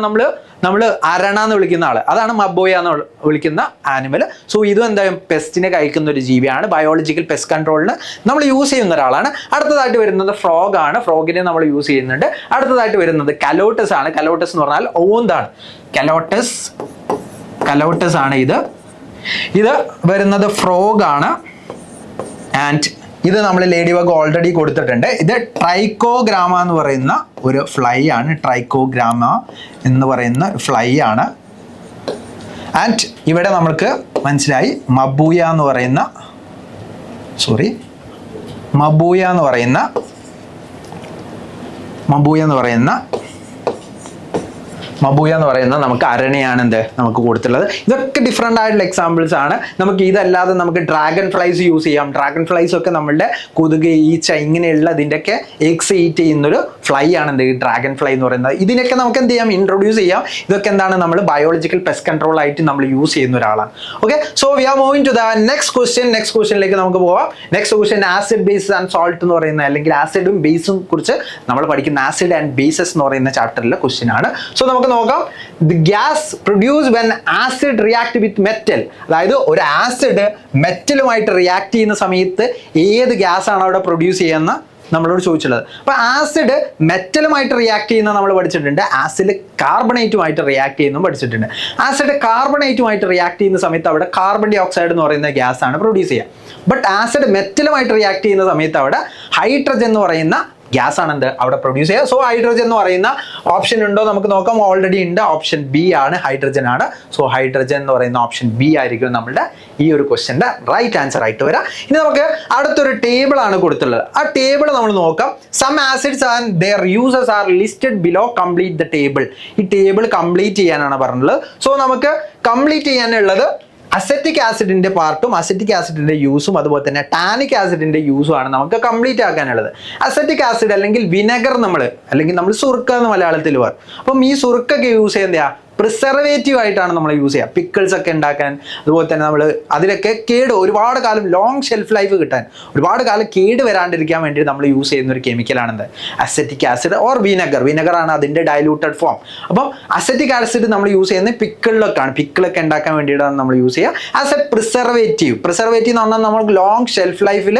നമ്മൾ അരണ എന്ന് വിളിക്കുന്ന ആള്, അതാണ് മബോയ എന്ന് വിളിക്കുന്ന ആനിമൽ. സോ ഇതും എന്തായാലും പെസ്റ്റിനെ കഴിക്കുന്ന ഒരു ജീവിയാണ്. ബയോളജിക്കൽ പെസ്റ്റ് കൺട്രോളിന് നമ്മൾ യൂസ് ചെയ്യുന്ന ഒരാളാണ്. അടുത്തതായിട്ട് വരുന്നത് ഫ്രോഗ് ആണ്. ഫ്രോഗിനെ നമ്മൾ യൂസ് ചെയ്യുന്നുണ്ട്. അടുത്തതായിട്ട് വരുന്നത് കലോട്ടസ് ആണ്. കലോട്ടസ് എന്ന് പറഞ്ഞാൽ ഓന്താണ്. കലോട്ടസ് ആണ് ഇത് വരുന്നത് ഫ്രോഗ് ആണ്. ആൻഡ് ഇത് നമ്മൾ ലേഡി ബഗ് ഓൾറെഡി കൊടുത്തിട്ടുണ്ട്. ഇത് ട്രൈക്കോഗ്രാമ എന്ന് പറയുന്ന ഒരു ഫ്ലൈ ആണ്. ട്രൈക്കോഗ്രാമ എന്ന് പറയുന്ന ഫ്ലൈ ആണ്. ആൻഡ് ഇവിടെ നമ്മൾക്ക് മനസ്സിലായി മബൂയ എന്ന് പറയുന്ന നമുക്ക് അരണയാണ് നമുക്ക് കൊടുത്തിട്ടുള്ളത്. ഇതൊക്കെ ഡിഫറെൻ്റ് ആയിട്ടുള്ള എക്സാമ്പിൾസ് ആണ്. നമുക്ക് ഇതല്ലാതെ നമുക്ക് ഡ്രാഗൺ ഫ്ലൈസ് യൂസ് ചെയ്യാം. ഡ്രാഗൺ ഫ്ലൈസ് ഒക്കെ നമ്മളുടെ കൊതുക്, ഈച്ച ഇങ്ങനെയുള്ള ഇതിൻ്റെയൊക്കെ എഗ്സ് ഈറ്റ് ചെയ്യുന്നൊരു ഫ്ലൈ ആണ് ഈ ഡ്രാഗൺ ഫ്ലൈ എന്ന് പറയുന്നത്. ഇതിനൊക്കെ നമുക്ക് എന്ത് ചെയ്യാം, ഇൻട്രൊഡ്യൂസ് ചെയ്യാം. ഇതൊക്കെ എന്താണ്, നമ്മൾ ബയോളജിക്കൽ പെസ്റ്റ് കൺട്രോൾ ആയിട്ട് നമ്മൾ യൂസ് ചെയ്യുന്ന ഒരാളാണ്. Okay, so we are moving to the next ക്വസ്റ്റ്യനിലേക്ക് നമുക്ക് പോവാം. Next question acid base and salt എന്ന് പറയുന്ന, അല്ലെങ്കിൽ ആസിഡും ബേസും കുറിച്ച് നമ്മൾ പഠിക്കുന്ന ആസിഡ് ആൻഡ് ബേസസ് എന്ന് പറയുന്ന ചാപ്റ്ററിലെ ക്വസ്റ്റ്യൻ ആണ്. സോ നമുക്ക് നോക്കാം. The gas produce when acid react with metal. അതായത് ഒരു ആസിഡ് മെറ്റലുമായിട്ട് റിയാക്ട് ചെയ്യുന്ന സമയത്ത് ഏത് ഗ്യാസ് ആണ് അവിടെ പ്രൊഡ്യൂസ് ചെയ്യുന്ന നമ്മളോട് ചോദിച്ചുള്ളത്. അപ്പൊ ആസിഡ് മെറ്റലുമായിട്ട് റിയാക്ട് ചെയ്യുന്ന നമ്മൾ പഠിച്ചിട്ടുണ്ട്. ആസിഡ് കാർബണേറ്റുമായിട്ട് റിയാക്ട് ചെയ്യുന്നതും പഠിച്ചിട്ടുണ്ട്. ആസിഡ് കാർബണേറ്റുമായിട്ട് റിയാക്ട് ചെയ്യുന്ന സമയത്ത് അവിടെ കാർബൺ ഡൈ ഓക്സൈഡ് എന്ന് പറയുന്ന ഗ്യാസ് ആണ് പ്രൊഡ്യൂസ് ചെയ്യുക. ബട്ട് ആസിഡ് മെറ്റലുമായിട്ട് റിയാക്ട് ചെയ്യുന്ന സമയത്ത് അവിടെ ഹൈഡ്രജൻ എന്ന് പറയുന്ന ഗ്യാസ് ആണ് അവിടെ പ്രൊഡ്യൂസ് ചെയ്യുക. സോ ഹൈഡ്രജൻ എന്ന് പറയുന്ന ഓപ്ഷൻ ഉണ്ടോ നമുക്ക് നോക്കാം. ഓൾറെഡി ഉണ്ട്. ഓപ്ഷൻ ബി ആണ്, ഹൈഡ്രജൻ ആണ്. സോ ഹൈഡ്രജൻ എന്ന് പറയുന്ന ഓപ്ഷൻ ബി ആയിരിക്കും നമ്മളുടെ ഈ ഒരു ക്വസ്റ്റ്യൻ്റെ റൈറ്റ് ആൻസർ ആയിട്ട് വരാം. ഇനി നമുക്ക് അടുത്തൊരു ടേബിൾ ആണ് കൊടുത്തുള്ളത്. ആ ടേബിൾ നമ്മൾ നോക്കാം. Some acids and their uses are listed below. Complete the table. ഈ ടേബിൾ കംപ്ലീറ്റ് ചെയ്യാനാണ് പറഞ്ഞത്. സോ നമുക്ക് കംപ്ലീറ്റ് ചെയ്യാനുള്ളത് അസറ്റിക് ആസിഡിന്റെ പാർട്ടും അസറ്റിക് ആസിഡിന്റെ യൂസും അതുപോലെ തന്നെ ടാനിക് ആസിഡിന്റെ യൂസും ആണ് നമുക്ക് കംപ്ലീറ്റ് ആക്കാനുള്ളത്. അസറ്റിക് ആസിഡ് അല്ലെങ്കിൽ വിനെഗർ അല്ലെങ്കിൽ നമ്മൾ സുറുക്ക എന്ന് മലയാളത്തിൽ പറയും. അപ്പം ഈ സുറുക്കൊക്കെ യൂസ് ചെയ്യുന്നതാ പ്രിസർവേറ്റീവ് ആയിട്ടാണ് നമ്മൾ യൂസ് ചെയ്യുക. പിക്കിൾസ് ഒക്കെ ഉണ്ടാക്കാൻ, അതുപോലെ തന്നെ നമ്മൾ അതിലൊക്കെ ഒരുപാട് കാലം ലോങ് ഷെൽഫ് ലൈഫ് കിട്ടാൻ, ഒരുപാട് കാലം കേട് വരാണ്ടിരിക്കാൻ വേണ്ടി നമ്മൾ യൂസ് ചെയ്യുന്ന ഒരു കെമിക്കലാണെന്ത്, അസറ്റിക് ആസിഡ് ഓർ വിനെഗർ ആണ് അതിൻ്റെ ഡൈലൂട്ടഡ് ഫോം. അപ്പം അസറ്റിക് ആസിഡ് നമ്മൾ യൂസ് ചെയ്യുന്നത് പിക്കിളൊക്കെ ഉണ്ടാക്കാൻ വേണ്ടിയിട്ടാണ് നമ്മൾ യൂസ് ചെയ്യുക ആസ് എ പ്രിസർവേറ്റീവ് എന്ന് പറഞ്ഞാൽ നമുക്ക് ലോങ് ഷെൽഫ് ലൈഫിൽ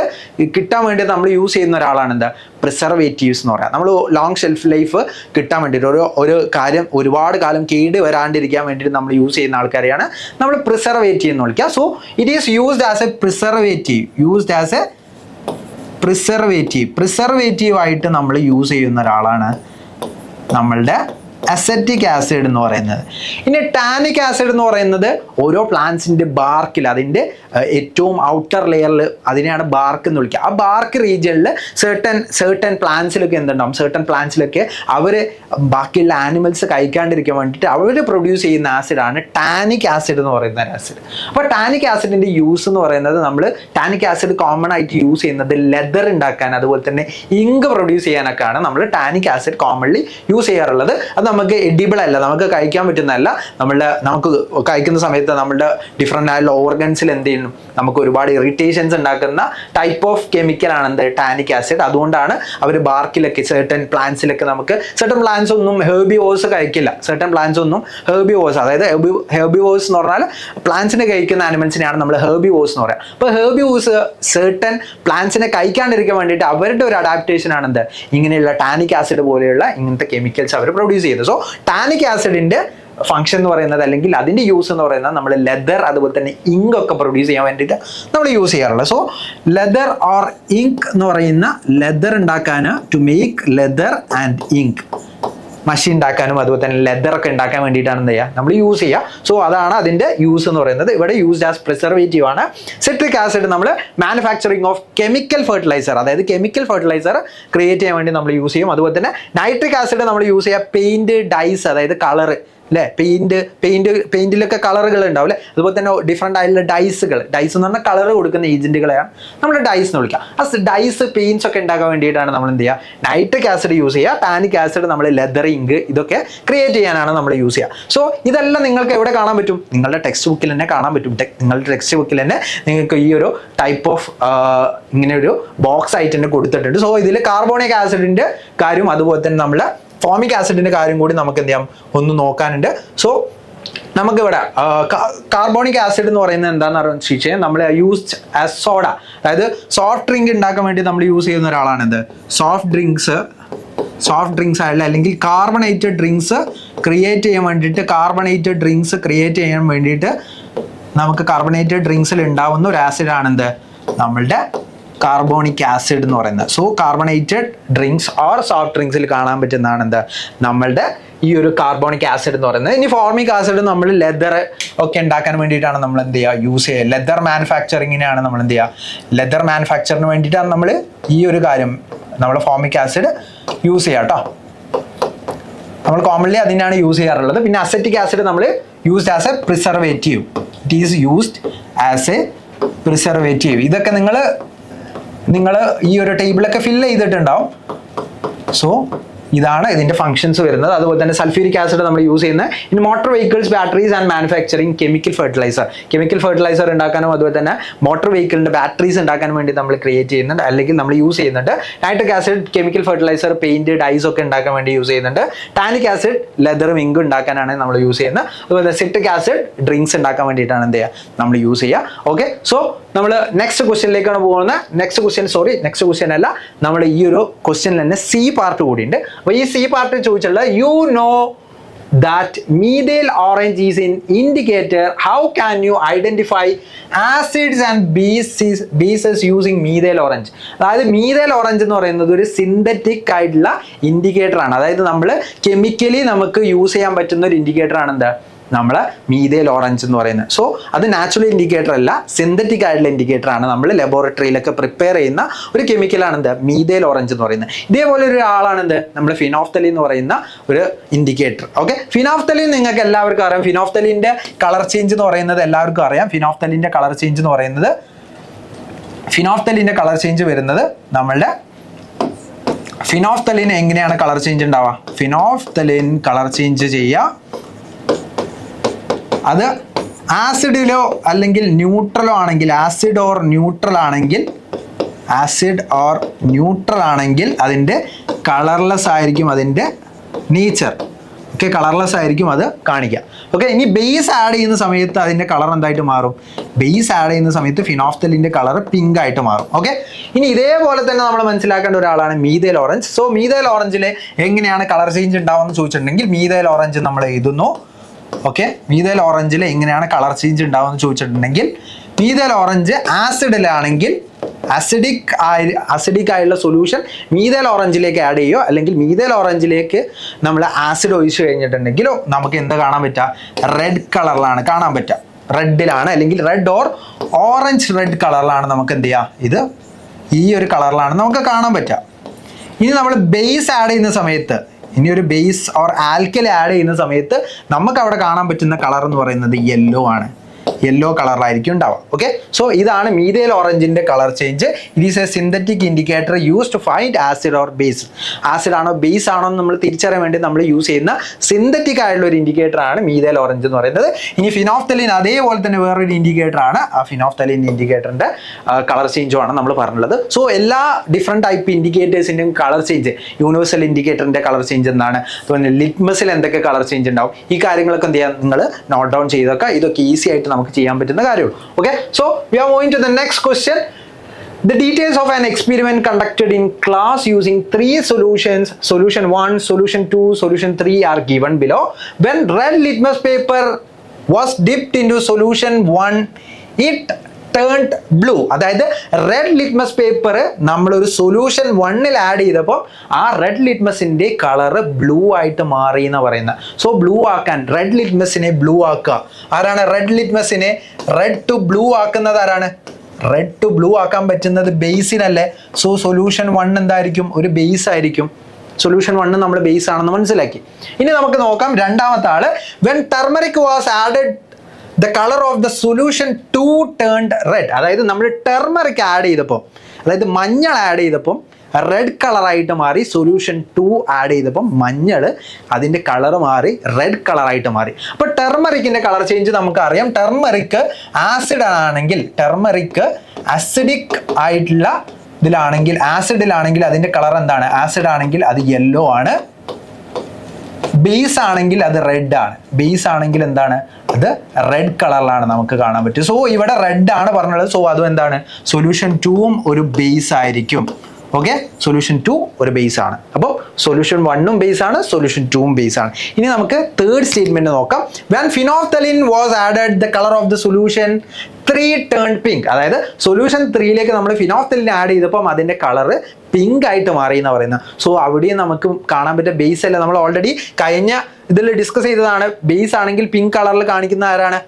കിട്ടാൻ വേണ്ടി നമ്മൾ യൂസ് ചെയ്യുന്ന ഒരാളാണ് പ്രിസർവേറ്റീവ്സ് എന്ന് പറയാം. നമ്മൾ ലോങ് ഷെൽഫ് ലൈഫ് കിട്ടാൻ വേണ്ടിയിട്ട് ഒരു കാര്യം ഒരുപാട് കാലം കേട് വരാണ്ടിരിക്കാൻ വേണ്ടിയിട്ട് നമ്മൾ യൂസ് ചെയ്യുന്ന ആൾക്കാരെയാണ് നമ്മൾ പ്രിസർവേറ്റീവ് എന്ന് വിളിക്കുക. So it is used as A preservative ആയിട്ട് നമ്മൾ യൂസ് ചെയ്യുന്ന ഒരാളാണ് നമ്മളുടെ അസറ്റിക് ആസിഡ് എന്ന് പറയുന്നത്. ഇനി ടാനിക് ആസിഡ് എന്ന് പറയുന്നത് ഓരോ പ്ലാന്റ്സിന്റെ ബാർക്കിൽ, ഏറ്റവും ഔട്ടർ ലെയറിൽ അതിനെയാണ് ബാർക്ക് എന്ന് വിളിക്കുക. ആ ബാർക്ക് റീജിയനിൽ certain പ്ലാന്റ്സിലൊക്കെ എന്തുണ്ടാവും, certain പ്ലാന്റ്സിലൊക്കെ അവർ ബാക്കിയുള്ള ആനിമൽസ് കഴിക്കാണ്ടിരിക്കാൻ വേണ്ടിയിട്ട് അവർ പ്രൊഡ്യൂസ് ചെയ്യുന്ന ആസിഡാണ് ടാനിക് ആസിഡ് എന്ന് പറയുന്ന ആസിഡ്. അപ്പോൾ ടാനിക് ആസിഡിന്റെ യൂസ് എന്ന് പറയുന്നത്, നമ്മൾ ടാനിക് ആസിഡ് കോമൺ ആയിട്ട് യൂസ് ചെയ്യുന്നത് ലെതർ ഉണ്ടാക്കാൻ, അതുപോലെ തന്നെ ഇങ്ക് പ്രൊഡ്യൂസ് ചെയ്യാനൊക്കെയാണ് നമ്മൾ ടാനിക് ആസിഡ് കോമൺലി യൂസ് ചെയ്യാറുള്ളത്. അത് നമുക്ക് എഡിബിൾ അല്ല, നമുക്ക് കഴിക്കാൻ പറ്റുന്നതല്ല. നമുക്ക് കഴിക്കുന്ന സമയത്ത് നമ്മുടെ ഡിഫറെൻ്റ് ആയിട്ടുള്ള ഓർഗൻസിൽ എന്ത് ചെയ്യണം, നമുക്ക് ഒരുപാട് ഇറിറ്റേഷൻസ് ഉണ്ടാക്കുന്ന ടൈപ്പ് ഓഫ് കെമിക്കലാണ് എന്ത് ടാനിക് ആസിഡ്. അതുകൊണ്ടാണ് അവർ ബാർക്കിലൊക്കെ certain പ്ലാന്റ്സിലൊക്കെ certain പ്ലാന്റ്സ് ഒന്നും ഹെർബിവോഴ്സ് കഴിക്കില്ല. certain പ്ലാന്റ്സ് ഒന്നും ഹെർബിവോഴ്സ്, അതായത് ഹെർബിവോഴ്സ് എന്ന് പറഞ്ഞാൽ പ്ലാന്റ്സിനെ കഴിക്കുന്ന ആനിമൽസിനെയാണ് നമ്മൾ ഹെർബിവോഴ്സ് എന്ന് പറയുക. അപ്പോൾ ഹെർബിവോഴ്സ് certain പ്ലാന്റ്സിനെ കഴിക്കാണ്ടിരിക്കാൻ വേണ്ടിയിട്ട് അവരുടെ ഒരു അഡാപ്റ്റേഷൻ ആണ് എന്ത്, ഇങ്ങനെയുള്ള ടാനിക് ആസിഡ് പോലെയുള്ള ഇങ്ങനത്തെ കെമിക്കൽസ് അവർ പ്രൊഡ്യൂസ് ചെയ്യുന്നത്. സോ ടാനിക് ആസിഡിന്റെ ഫംഗ്ഷൻ എന്ന് പറയുന്നത്, അല്ലെങ്കിൽ അതിന്റെ യൂസ് എന്ന് പറയുന്നത്, നമ്മൾ ലെതർ അതുപോലെ തന്നെ ഇങ്ക് ഒക്കെ പ്രൊഡ്യൂസ് ചെയ്യാൻ വേണ്ടിയിട്ട് നമ്മൾ യൂസ് ചെയ്യാറുള്ളത്. സോ ലെതർ ഓർ ഇങ്ക് എന്ന് പറയുന്ന, ലെതർ ഉണ്ടാക്കാൻ, to make leather and ink, മഷി ഉണ്ടാക്കാനും അതുപോലെ തന്നെ ലെതർ ഒക്കെ ഉണ്ടാക്കാൻ വേണ്ടിയിട്ടാണ് എന്ത് ചെയ്യുക, നമ്മൾ യൂസ് ചെയ്യുക. സോ അതാണ് അതിന്റെ യൂസ് എന്ന് പറയുന്നത്. ഇവിടെ യൂസ്ഡ് ആസ് പ്രിസർവേറ്റീവ് ആണ്. സിട്രിക് ആസിഡ് നമ്മൾ മാനുഫാക്ചറിങ് ഓഫ് കെമിക്കൽ ഫെർട്ടിലൈസർ, അതായത് കെമിക്കൽ ഫെർട്ടിലൈസർ ക്രിയേറ്റ് ചെയ്യാൻ വേണ്ടി നമ്മൾ യൂസ് ചെയ്യും. അതുപോലെ തന്നെ നൈട്രിക് ആസിഡ് നമ്മൾ യൂസ് ചെയ്യുക പെയിന്റ്, ഡൈസ്, അതായത് കളർ അല്ലേ, പെയിന്റിലൊക്കെ കളറുകൾ ഉണ്ടാവും അല്ലേ. അതുപോലെ തന്നെ ഡിഫറെൻ്റ് ആയിട്ടുള്ള ഡൈസ് എന്ന് പറഞ്ഞാൽ കളർ കൊടുക്കുന്ന ഏജന്റുകളെയാണ് നമ്മൾ ഡൈസ് എന്ന് വിളിക്കുക. ആ ഡൈസ്, പെയിന്റ്സ് ഒക്കെ ഉണ്ടാക്കാൻ വേണ്ടിയിട്ടാണ് നമ്മൾ എന്ത് ചെയ്യുക, നൈട്രിക് ആസിഡ് യൂസ് ചെയ്യുക. ടാനിക് ആസിഡ് നമ്മൾ ലെതർ, ഇങ്ക് ഇതൊക്കെ ക്രിയേറ്റ് ചെയ്യാനാണ് നമ്മൾ യൂസ് ചെയ്യുക. സോ ഇതെല്ലാം നിങ്ങൾക്ക് എവിടെ കാണാൻ പറ്റും, നിങ്ങളുടെ ടെക്സ്റ്റ് ബുക്കിൽ തന്നെ കാണാൻ പറ്റും. നിങ്ങളുടെ ടെക്സ്റ്റ് ബുക്കിൽ തന്നെ നിങ്ങൾക്ക് ഈ ഒരു ടൈപ്പ് ഓഫ് ഇങ്ങനെ ഒരു ബോക്സ് ആയിട്ട് തന്നെ കൊടുത്തിട്ടുണ്ട്. സോ ഇതിൽ കാർബോണിക് ആസിഡിന്റെ കാര്യം, അതുപോലെ തന്നെ നമ്മൾ ഫോമിക് ആസിഡിന്റെ കാര്യം കൂടി നമുക്ക് എന്ത് ചെയ്യാം, ഒന്ന് നോക്കാനുണ്ട്. സോ നമുക്കിവിടെ കാർബോണിക് ആസിഡ് എന്ന് പറയുന്നത് എന്താണെന്ന് വെച്ചാൽ, നമ്മൾ യൂസ്ഡ് ആസ് സോഡ, അതായത് സോഫ്റ്റ് ഡ്രിങ്ക് ഉണ്ടാക്കാൻ വേണ്ടി നമ്മൾ യൂസ് ചെയ്യുന്ന ഒരാളാണിത്. സോഫ്റ്റ് ഡ്രിങ്ക്സ് ആയിട്ടുള്ള, അല്ലെങ്കിൽ കാർബണേറ്റഡ് ഡ്രിങ്ക്സ് ക്രിയേറ്റ് ചെയ്യാൻ വേണ്ടിയിട്ട് നമുക്ക് കാർബണേറ്റഡ് ഡ്രിങ്ക്സിൽ ഉണ്ടാവുന്ന ഒരു ആസിഡാണെന്ത്, നമ്മളുടെ കാർബോണിക് ആസിഡ് എന്ന് പറയുന്നത്. So carbonated drinks or soft ഡ്രിങ്ക്സിൽ കാണാൻ പറ്റുന്നതാണ് എന്ത്, നമ്മളുടെ ഈ ഒരു കാർബോണിക് ആസിഡ് എന്ന് പറയുന്നത്. ഇനി ഫോർമിക് ആസിഡ് നമ്മൾ ലെതർ ഒക്കെ ഉണ്ടാക്കാൻ വേണ്ടിയിട്ടാണ് നമ്മൾ എന്ത് ചെയ്യുക, യൂസ് ചെയ്യുക. ലെതർ മാനുഫാക്ചറിങ്ങിനാണ് നമ്മൾ എന്ത് ചെയ്യുക, ലെതർ മാനുഫാക്ചറിന് വേണ്ടിയിട്ടാണ് നമ്മൾ ഈ ഒരു കാര്യം, നമ്മൾ ഫോർമിക് ആസിഡ് യൂസ് ചെയ്യുക കേട്ടോ. നമ്മൾ കോമൺലി അതിനാണ് യൂസ് ചെയ്യാറുള്ളത്. പിന്നെ അസറ്റിക് ആസിഡ് നമ്മൾ used as A preservative, it is used as A preservative. ഇതൊക്കെ നിങ്ങൾ ഈ ഒരു ടേബിളൊക്കെ ഫില്ല് ചെയ്തിട്ടുണ്ടാവും. സോ ഇതാണ് ഇതിന്റെ ഫംഗ്ഷൻസ് വരുന്നത്. അതുപോലെ തന്നെ സൾഫ്യൂരിക് ആസിഡ് നമ്മൾ യൂസ് ചെയ്യുന്നത് in motor vehicles, batteries and manufacturing chemical fertiliser ഉണ്ടാക്കാനും അതുപോലെ തന്നെ മോട്ടോർ വെഹിക്കിളിന്റെ ബാറ്ററീസ് ഉണ്ടാക്കാൻ വേണ്ടി നമ്മൾ ക്രിയേറ്റ് ചെയ്യുന്നുണ്ട്, അല്ലെങ്കിൽ നമ്മൾ യൂസ് ചെയ്യുന്നുണ്ട്. Nitric acid chemical fertiliser, paint, dyes ഒക്കെ ഉണ്ടാക്കാൻ വേണ്ടി യൂസ് ചെയ്യുന്നുണ്ട്. ടാനിക് ആസിഡ് ലെതറും ഇങ്കും ഉണ്ടാക്കാനാണ് നമ്മൾ യൂസ് ചെയ്യുന്നത്. അതുപോലെ സിട്രിക് ആസിഡ് ഡ്രിങ്ക്സ് ഉണ്ടാക്കാൻ വേണ്ടിയിട്ടാണ് എന്ത് ചെയ്യുക, നമ്മൾ യൂസ് ചെയ്യുക. ഓക്കെ, സോ നമ്മൾ നെക്സ്റ്റ് ക്വസ്റ്റ്യനിലേക്കാണ് പോകുന്നത്. നെക്സ്റ്റ് ക്വസ്റ്റ്യൻ അല്ല, നമ്മൾ ഈ ഒരു ക്വസ്റ്റ്യനിൽ തന്നെ സി പാർട്ട് കൂടി ഉണ്ട്. അപ്പോൾ ഈ സി പാർട്ട് ചോദിച്ചുള്ള, you know that methyl orange is an indicator. How can you identify acids and bases using methyl orange? അതായത് methyl orange എന്ന് പറയുന്നത് ഒരു സിന്തറ്റിക് ആയിട്ടുള്ള ഇൻഡിക്കേറ്റർ ആണ്. അതായത് നമ്മൾ കെമിക്കലി നമുക്ക് യൂസ് ചെയ്യാൻ പറ്റുന്ന ഒരു ഇൻഡിക്കേറ്റർ ആണ് എന്താ, നമ്മളെ മീഥൈൽ ഓറഞ്ച് എന്ന് പറയുന്നത്. സോ അത് നാച്ചുറൽ ഇൻഡിക്കേറ്റർ അല്ല, സിന്തറ്റിക് ആയിട്ടുള്ള ഇൻഡിക്കേറ്റർ ആണ്. നമ്മൾ ലബോറട്ടറിയിലൊക്കെ പ്രിപ്പയർ ചെയ്യുന്ന ഒരു കെമിക്കലാണ് എന്ത്, മീഥൈൽ ഓറഞ്ച് എന്ന് പറയുന്നത്. ഇതേപോലെ ഒരു ആളാണ് എന്ത്, നമ്മൾ ഫിനോഫ്തലീൻ എന്ന് പറയുന്ന ഒരു ഇൻഡിക്കേറ്റർ. ഓക്കെ, ഫിനോഫ്തലീൻ നിങ്ങൾക്ക് എല്ലാവർക്കും അറിയാം. ഫിനോഫ്തലിന്റെ കളർ ചേഞ്ച് എന്ന് പറയുന്നത് എല്ലാവർക്കും അറിയാം. ഫിനോഫ്തലിന്റെ കളർ ചേഞ്ച് വരുന്നത് നമ്മളുടെ ഫിനോഫ്തലിൻ എങ്ങനെയാണ് കളർ ചേഞ്ച് ഉണ്ടാവുക? ഫിനോഫ്തലിൻ കളർ ചേഞ്ച് ചെയ്യുക, അത് ആസിഡിലോ അല്ലെങ്കിൽ ന്യൂട്രലോ ആണെങ്കിൽ, ആസിഡ് ഓർ ന്യൂട്രൽ ആണെങ്കിൽ അതിൻ്റെ കളർലെസ് ആയിരിക്കും അതിൻ്റെ നേച്ചർ. ഓക്കെ, കളർലെസ് ആയിരിക്കും അത് കാണിക്കുക. ഓക്കെ, ഇനി ബേസ് ആഡ് ചെയ്യുന്ന സമയത്ത് അതിൻ്റെ കളർ എന്തായിട്ട് മാറും? ബേസ് ആഡ് ചെയ്യുന്ന സമയത്ത് ഫിനോഫ്തലിൻ്റെ കളർ പിങ്ക് ആയിട്ട് മാറും. ഓക്കെ, ഇനി ഇതേപോലെ തന്നെ നമ്മൾ മനസ്സിലാക്കേണ്ട ഒരാളാണ് മീഥൈൽ ഓറഞ്ച്. സോ മീഥൈൽ ഓറഞ്ചിൽ എങ്ങനെയാണ് കളർ ചേഞ്ച് ഉണ്ടാവുമെന്ന് ചോദിച്ചിട്ടുണ്ടെങ്കിൽ, മീഥൈൽ ഓറഞ്ച് നമ്മൾ എഴുതുന്നു. ഓക്കെ, മീഥൈൽ ഓറഞ്ചിൽ എങ്ങനെയാണ് കളർ ചേഞ്ച് ഉണ്ടാവുമെന്ന് ചോദിച്ചിട്ടുണ്ടെങ്കിൽ, മീഥൈൽ ഓറഞ്ച് ആസിഡിലാണെങ്കിൽ അസിഡിക് ആയിട്ടുള്ള സൊല്യൂഷൻ മീഥൈൽ ഓറഞ്ചിലേക്ക് ആഡ് ചെയ്യുകയോ അല്ലെങ്കിൽ മീഥൈൽ ഓറഞ്ചിലേക്ക് നമ്മൾ ആസിഡ് ഒഴിച്ചു കഴിഞ്ഞിട്ടുണ്ടെങ്കിലോ നമുക്ക് എന്താ കാണാൻ പറ്റുക? റെഡ് കളറിലാണ് കാണാൻ പറ്റുക. റെഡിലാണ് അല്ലെങ്കിൽ റെഡ് ഓർ ഓറഞ്ച് റെഡ് കളറിലാണ് നമുക്ക് എന്ത് ചെയ്യുക? ഇത് ഈ ഒരു കളറിലാണ് നമുക്ക് കാണാൻ പറ്റുക. ഇനി നമ്മൾ ബേസ് ആഡ് ചെയ്യുന്ന സമയത്ത്, ഇനി ഒരു ബേസ് ഓർ ആൽക്കലി ആഡ് ചെയ്യുന്ന സമയത്ത് നമുക്ക് അവിടെ കാണാൻ പറ്റുന്ന കളർ എന്ന് പറയുന്നത് യെല്ലോ ആണ്. യെല്ലോ കളറിലായിരിക്കും ഉണ്ടാവുക. ഓക്കെ, സോ ഇതാണ് മീഥൈൽ ഓറഞ്ചിന്റെ colour change. It is a synthetic indicator use to find acid or base. Acid ആണോ ബേസ് ആണോ എന്ന് നമ്മൾ തിരിച്ചറിയാൻ വേണ്ടി നമ്മൾ യൂസ് ചെയ്യുന്ന സിന്തറ്റിക് ആയിട്ടുള്ള ഒരു ഇൻഡിക്കേറ്റർ ആണ് മീഥൈൽ ഓറഞ്ച് എന്ന് പറയുന്നത്. ഇനി ഫിനോഫ്തലിൻ അതേപോലെ തന്നെ വേറൊരു ഇൻഡിക്കേറ്റർ ആണ്. ആ ഫിനോഫ്തലിൻ ഇൻഡിക്കേറ്ററിന്റെ കളർ ചേഞ്ചും ആണ് നമ്മൾ പറഞ്ഞുള്ളത്. സോ എല്ലാ ഡിഫറെന്റ് ടൈപ്പ് ഇൻഡിക്കേറ്റേഴ്സിന്റെയും കളർ ചേഞ്ച്, യൂണിവേഴ്സൽ ഇൻഡിക്കേറ്ററിന്റെ കളർ ചേഞ്ച് എന്താണ്, അതുപോലെ ലിറ്റ്മസിൽ എന്തൊക്കെ കളർ ചേഞ്ച് ഉണ്ടാവും, ഈ കാര്യങ്ങളൊക്കെ എന്ത് ചെയ്യാൻ നിങ്ങൾ നോട്ട് ഡൗൺ ചെയ്തൊക്കെ ഇതൊക്കെ ഈസി ആയിട്ട് നമുക്ക് ചെയ്യാൻ പറ്റുന്ന കാര്യമുള്ളൂ. Okay, so we are moving to the next question. The details of an experiment conducted in class using 3 solutions, solution 1, solution 2, solution 3 are given below. When red litmus paper was dipped into solution 1, it turned blue. അതായത് റെഡ് ലിറ്റ്മസ് പേപ്പർ നമ്മളൊരു സൊല്യൂഷൻ 1-ൽ ആഡ് ചെയ്തപ്പോൾ ആ റെഡ് ലിറ്റ്മസിന്റെ കളർ ബ്ലൂ ആയിട്ട് മാറി എന്ന് പറയുന്നത്. സോ ബ്ലൂ ആക്കാൻ റെഡ് ലിറ്റ്മസിനെ ബ്ലൂ ആക്കുക ആരാണ്? റെഡ് ലിറ്റ്മസിനെ റെഡ് ടു ബ്ലൂ ആക്കുന്നത് ആരാണ്? റെഡ് ടു ബ്ലൂ ആക്കാൻ പറ്റുന്നത് ബേസിനല്ലേ. സോ സൊല്യൂഷൻ 1 എന്തായിരിക്കും? ഒരു ബേസ് ആയിരിക്കും. സൊല്യൂഷൻ 1 നമ്മൾ ബേസ് ആണെന്ന് മനസ്സിലാക്കി. ഇനി നമുക്ക് നോക്കാം രണ്ടാമത്തെ ആള്. When turmeric was added the color of the solution 2 turned red. അതായത് നമ്മൾ ടെർമറിക് ആഡ് ചെയ്തപ്പോൾ, അതായത് മഞ്ഞൾ ആഡ് ചെയ്തപ്പോൾ റെഡ് കളറായിട്ട് മാറി. സൊല്യൂഷൻ 2 ആഡ് ചെയ്തപ്പോൾ മഞ്ഞൾ അതിൻ്റെ കളർ മാറി റെഡ് കളറായിട്ട് മാറി. അപ്പോൾ ടെർമറിക്കിൻ്റെ കളർ ചേഞ്ച് നമുക്കറിയാം. ടെർമറിക് ആസിഡ് ആണെങ്കിൽ, ടെർമറിക് അസിഡിക് ആയിട്ടുള്ള ഇതിലാണെങ്കിൽ, ആസിഡിലാണെങ്കിൽ അതിൻ്റെ കളർ എന്താണ്? ആസിഡ് ആണെങ്കിൽ അത് യെല്ലോ ആണ്. ബേസ് ആണെങ്കിൽ അത് റെഡ് ആണ്. ബേസ് ആണെങ്കിൽ എന്താണ്? അത് റെഡ് കളറിലാണ് നമുക്ക് കാണാൻ പറ്റും. സോ ഇവിടെ റെഡ് ആണ് പറഞ്ഞുള്ളത്. സോ അതും എന്താണ്? സൊല്യൂഷൻ 2ഉം ഒരു ബേസ് ആയിരിക്കും. ഓക്കെ, സൊല്യൂഷൻ 2 ഒരു ബേസ് ആണ്. അപ്പോൾ സൊല്യൂഷൻ 1ഉം ബേസ് ആണ്, സൊല്യൂഷൻ 2ഉം ബേസ് ആണ്. ഇനി നമുക്ക് തേർഡ് സ്റ്റേറ്റ്മെന്റ് നോക്കാം. When phenolphthalein was added the colour of the solution 3 turned pink. അതായത് സൊല്യൂഷൻ 3ലേക്ക് നമ്മൾ ഫിനോഫ്തലിൻ ആഡ് ചെയ്തപ്പം അതിന്റെ കളർ പിങ്ക് ആയിട്ട് മാറി എന്ന് പറയുന്നത്. സോ അവിടെയും നമുക്ക് കാണാൻ പറ്റിയ ബേസ് അല്ല. നമ്മൾ ഓൾറെഡി കഴിഞ്ഞ ഇതിൽ ഡിസ്കസ് ചെയ്തതാണ്. ബേസ് ആണെങ്കിൽ പിങ്ക് കളറിൽ കാണിക്കുന്ന ആരാണ്?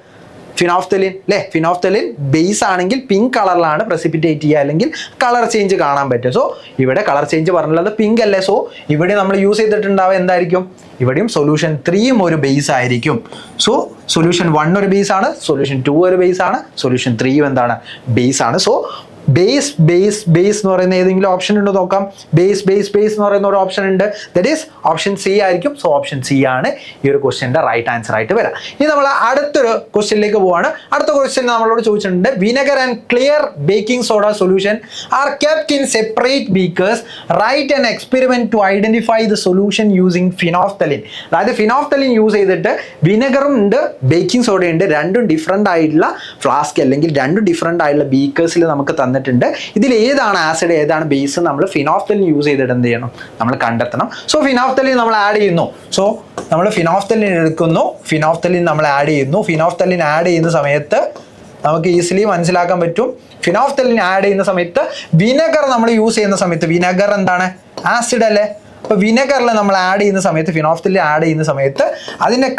ഫിനോഫ്തലിൻ അല്ലേ. ഫിനോഫ്തലിൻ ബേസ് ആണെങ്കിൽ പിങ്ക് കളറിലാണ് പ്രസിപ്പിറ്റേറ്റ് ചെയ്യുക, അല്ലെങ്കിൽ കളർ ചേഞ്ച് കാണാൻ പറ്റും. സോ ഇവിടെ കളർ ചേഞ്ച് പറഞ്ഞുള്ളത് പിങ്ക് അല്ലേ. സോ ഇവിടെ നമ്മൾ യൂസ് ചെയ്തിട്ടുണ്ടാവുക എന്തായിരിക്കും? ഇവിടെയും സൊല്യൂഷൻ 3ഉം ഒരു ബേസ് ആയിരിക്കും. സോ സൊല്യൂഷൻ 1 ഒരു ബേസ് ആണ്, സൊല്യൂഷൻ 2 ഒരു ബേസ് ആണ്, സൊല്യൂഷൻ 3ഉം എന്താണ്? ബേസ് ആണ്. സോ ബേസ് ബേസ് ബേസ് എന്ന് പറയുന്ന ഏതെങ്കിലും ഓപ്ഷൻ ഉണ്ടോ നോക്കാം. ബേസ് ബേസ് ബേസ് എന്ന് പറയുന്ന ഒരു ഓപ്ഷൻ ഉണ്ട്. ദറ്റ് ഈസ് ഓപ്ഷൻ സി ആയിരിക്കും. സോ ഓപ്ഷൻ സി ആണ് ഈ ഒരു ക്വസ്റ്റ്യൻ്റെ റൈറ്റ് ആൻസർ ആയിട്ട് വരാം. ഇനി നമ്മൾ അടുത്തൊരു ക്വസ്റ്റ്യനിലേക്ക് പോവാണ്. അടുത്ത ക്വസ്റ്റ്യൻ നമ്മളോട് ചോദിച്ചിട്ടുണ്ട്, vinegar and clear baking soda solution are kept in separate beakers. Write an experiment to identify the solution using phenolphthalein. അതായത് ഫിനോഫ്തലിൻ യൂസ് ചെയ്തിട്ട് വിനെഗറും ഉണ്ട് ബേക്കിംഗ് സോഡയും ഉണ്ട്. രണ്ടും ഡിഫറെൻ്റ് ആയിട്ടുള്ള ഫ്ലാസ്ക് അല്ലെങ്കിൽ രണ്ടും ഡിഫറെൻ്റ് ആയിട്ടുള്ള ബീക്കേഴ്സിൽ നമുക്ക് തന്നിട്ടുണ്ട്. ഇതിൽ ഏതാണ് ആസിഡ് ഏതാണ് ബേസ് നമ്മൾ ഫിനോഫ്തലിൻ യൂസ് ചെയ്തിട്ട് എന്ത് ചെയ്യണം? നമ്മൾ കണ്ടെത്തണം. സോ ഫിനോഫ്തലിൻ നമ്മൾ ആഡ് ചെയ്യുന്നു. സോ നമ്മൾ ഫിനോഫ്തലിൻ എടുക്കുന്നു, ഫിനോഫ്തലിൻ നമ്മൾ ആഡ് ചെയ്യുന്നു. ഫിനോഫ്തലിൻ ആഡ് ചെയ്യുന്ന സമയത്ത് നമുക്ക് ഈസിലി മനസ്സിലാക്കാൻ പറ്റും. ഫിനോഫ്തലിൻ ആഡ് ചെയ്യുന്ന സമയത്ത് വിനെഗർ നമ്മൾ യൂസ് ചെയ്യുന്ന സമയത്ത്, വിനെഗർ എന്താണ്? ആസിഡ് അല്ലേ. അപ്പോൾ വിനെഗറിൽ നമ്മൾ ആഡ് ചെയ്യുന്ന സമയത്ത്, ഫിനോഫ്തലിൻ ആഡ് ചെയ്യുന്ന സമയത്ത് അതിൻ്റെ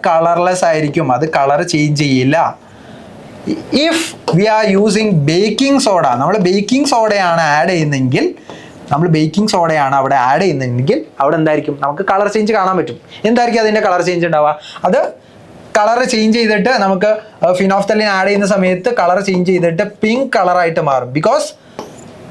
കളർലെസ് ആയിരിക്കും. അത് കളർ ചേഞ്ച് ചെയ്യില്ല. If we are using baking soda, നമ്മൾ ബേക്കിംഗ് സോഡയാണ് ആഡ് ചെയ്യുന്നതെങ്കിൽ, നമ്മൾ ബേക്കിംഗ് സോഡയാണ് അവിടെ ആഡ് ചെയ്യുന്നതെങ്കിൽ അവിടെ എന്തായിരിക്കും? നമുക്ക് കളർ ചേഞ്ച് കാണാൻ പറ്റും. എന്തായിരിക്കും അതിൻ്റെ കളർ ചേഞ്ച് ഉണ്ടാവുക? അത് കളർ ചേഞ്ച് ചെയ്തിട്ട് നമുക്ക് ഫിനോഫ്തലിൻ ആഡ് ചെയ്യുന്ന സമയത്ത് കളർ ചേഞ്ച് ചെയ്തിട്ട് പിങ്ക് കളറായിട്ട് മാറും. ബിക്കോസ്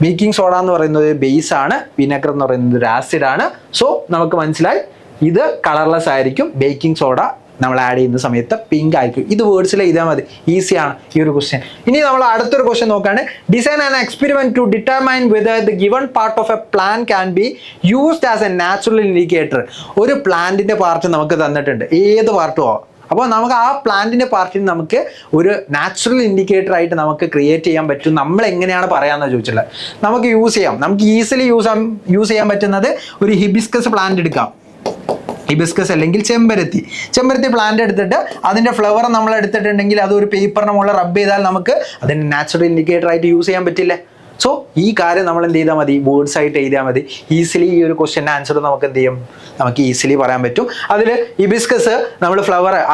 ബേക്കിംഗ് സോഡ എന്ന് പറയുന്നത് ബേസ് ആണ്, വിനെഗർ എന്ന് പറയുന്നത് ഒരു ആസിഡ് ആണ്. സോ നമുക്ക് മനസ്സിലായി ഇത് കളർലെസ് ആയിരിക്കും. ബേക്കിംഗ് സോഡ നമ്മൾ ആഡ് ചെയ്യുന്ന സമയത്ത് പിങ്ക് ആയിരിക്കും. ഇത് വേർഡ്സിൽ എഴുതാൻ മതി, ഈസിയാണ് ഈ ഒരു ക്വസ്റ്റ്യൻ. ഇനി നമ്മൾ അടുത്തൊരു ക്വസ്റ്റ്യൻ നോക്കുകയാണ്. Design an experiment to determine whether the given part of a plan can be used as a natural indicator. ഒരു പ്ലാന്റിന്റെ പാർട്ട് നമുക്ക് തന്നിട്ടുണ്ട്, ഏത് പാർട്ടും ആവാം. അപ്പോൾ നമുക്ക് ആ പ്ലാന്റിന്റെ പാർട്ടിന് നമുക്ക് ഒരു നാച്ചുറൽ ഇൻഡിക്കേറ്റർ ആയിട്ട് നമുക്ക് ക്രിയേറ്റ് ചെയ്യാൻ പറ്റും. നമ്മൾ എങ്ങനെയാണ് പറയാമെന്ന് ചോദിച്ചിട്ടുള്ളത്. നമുക്ക് യൂസ് ചെയ്യാം, നമുക്ക് ഈസിലി യൂസ് ചെയ്യാൻ പറ്റുന്നത് ഒരു ഹിബിസ്കസ് പ്ലാന്റ് എടുക്കാം. ഹിബിസ്കസ് അല്ലെങ്കിൽ ചെമ്പരത്തി പ്ലാന്റ് എടുത്തിട്ട് അതിൻ്റെ ഫ്ലവർ നമ്മൾ എടുത്തിട്ടുണ്ടെങ്കിൽ അത് ഒരു പേപ്പറിന് മുകളിൽ റബ്ബ് ചെയ്താൽ നമുക്ക് അതിൻ്റെ നാച്ചുറൽ ഇൻഡിക്കേറ്റർ ആയിട്ട് യൂസ് ചെയ്യാൻ പറ്റില്ലേ? സോ ഈ കാര്യം നമ്മൾ എന്ത് ചെയ്താൽ മതി, വേർഡ്സ് ആയിട്ട് എഴുതിയാൽ മതി. ഈസിലി ഈ ഒരു ക്വസ്റ്റ്യൻ്റെ ആൻസർ നമുക്ക് എന്ത് ചെയ്യും, നമുക്ക് ഈസിലി പറയാൻ പറ്റും. അതിൽ ഹിബിസ്കസ് നമ്മൾ